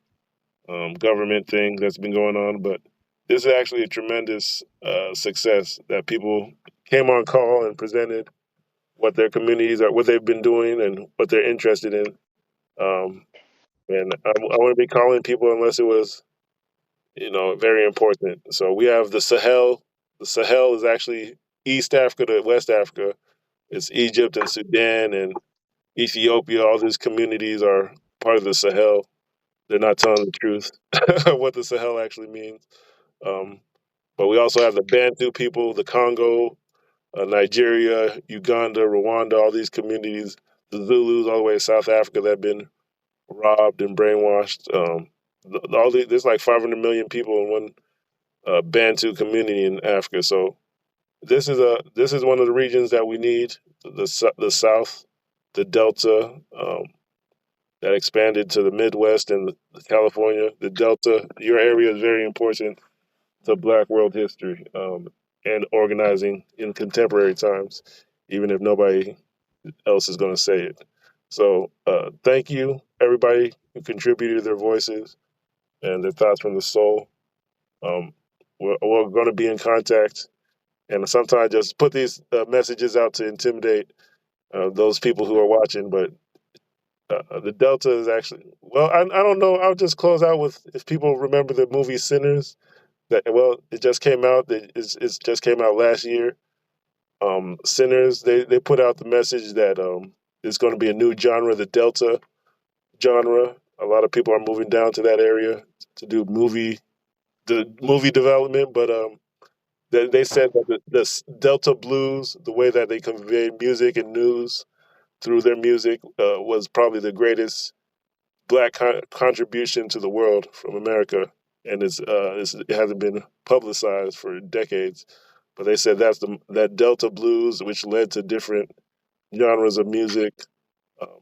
government thing that's been going on. But this is actually a tremendous success that people came on call and presented what their communities are, what they've been doing, and what they're interested in. Um, and I wouldn't be calling people unless it was, very important. So we have the Sahel. The Sahel is actually East Africa to West Africa. It's Egypt and Sudan and Ethiopia. All these communities are part of the Sahel. They're not telling the truth what the Sahel actually means. Um, but we also have the Bantu people, the Congo, Nigeria, Uganda, Rwanda, all these communities, the Zulus all the way to South Africa that have been robbed and brainwashed. There's like 500 million people in one Bantu community in Africa. So this is one of the regions that we need. The South, the Delta, that expanded to the Midwest and California. The Delta, your area is very important to Black world history, and organizing in contemporary times, even if nobody else is going to say it. So thank you, everybody who contributed their voices and their thoughts from the soul. Um, we're going to be in contact, and sometimes just put these messages out to intimidate those people who are watching. But the Delta is actually, well, I don't know. I'll just close out with, if people remember the movie Sinners. That, well, it just came out. It's just came out last year. Sinners, they put out the message that it's going to be a new genre, the Delta genre. A lot of people are moving down to that area to do the movie development, but they said that the Delta blues, the way that they convey music and news through their music, was probably the greatest Black contribution to the world from America, and it hasn't been publicized for decades. But they said that Delta blues, which led to different genres of music,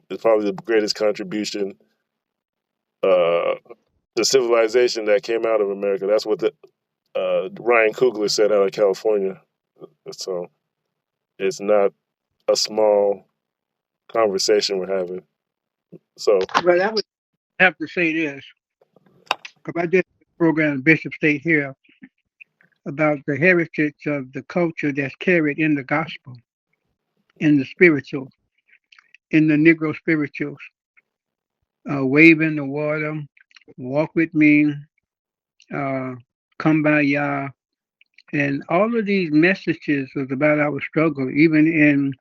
is probably the greatest contribution uh, to civilization that came out of America. That's what the Ryan Coogler said out of California. So it's not a small conversation we're having. So, But I would have to say this, because I did a program in Bishop State here about the heritage of the culture that's carried in the gospel, in the spiritual, in the Negro spirituals, wave in the water, walk with me, uh, come by Yah, and all of these messages was about our struggle. Even in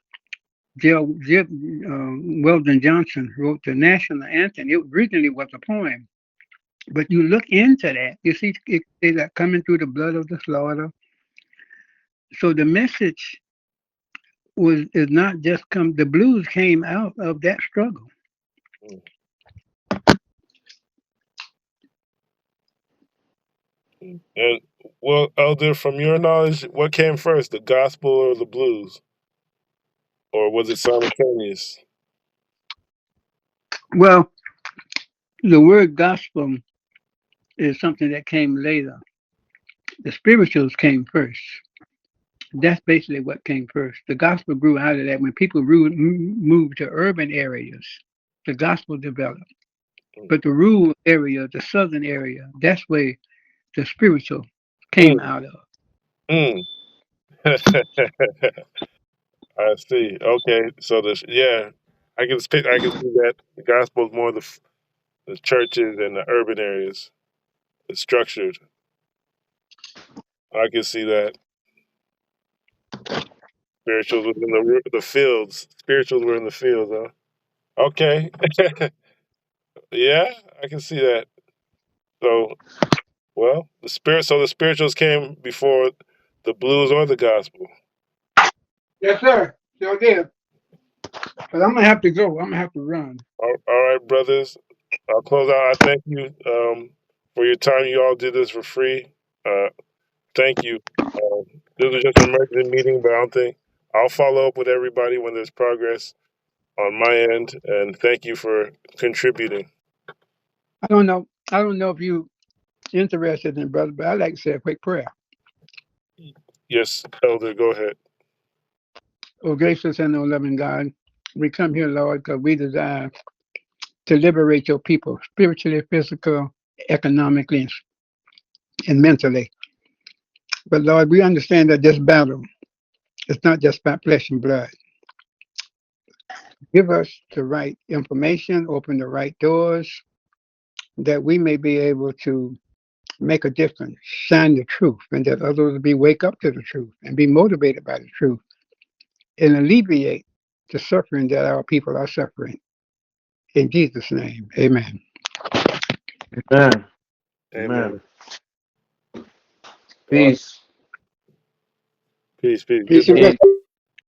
Weldon Johnson wrote the national anthem. It originally was a poem, but you look into that, you see it say that coming through the blood of the slaughter. So the message was is not just come. The blues came out of that struggle. mm, and well, Elder, from your knowledge, what came first, the gospel or the blues, or was it simultaneous? Well, the word gospel is something that came later. The spirituals came first. That's basically what came first. The gospel grew out of that. When people moved to urban areas, the gospel developed. But the rural area, the southern area, that's where the spiritual came Mm, out of. mm. I see. Okay, so I can see that the gospel is more the churches and the urban areas. It's structured. I can see that spirituals was in the fields. Spirituals were in the fields, huh? Okay. Yeah, I can see that. So, well, the spirituals came before the blues or the gospel. Yes, sir. So there. But I'm gonna have to go. I'm gonna have to run. All right, brothers. I'll close out. I thank you for your time. You all did this for free. Uh, Thank you. This was just an emergency meeting, but I don't think I'll follow up with everybody when there's progress on my end. And thank you for contributing. I don't know. I don't know if you interested in it, brother, but I like to say a quick prayer. Yes, Elder, go ahead. Oh, gracious and oh, loving God, we come here, Lord, because we desire to liberate your people spiritually, physical, economically, and mentally. But Lord, we understand that this battle It's not just about flesh and blood. Give us the right information, open the right doors, that we may be able to make a difference, shine the truth, and that others will be wake up to the truth and be motivated by the truth and alleviate the suffering that our people are suffering. In Jesus' name, amen. Amen. Amen. Amen. All right. Peace. Peace, peace. Good Peace and night. blessings.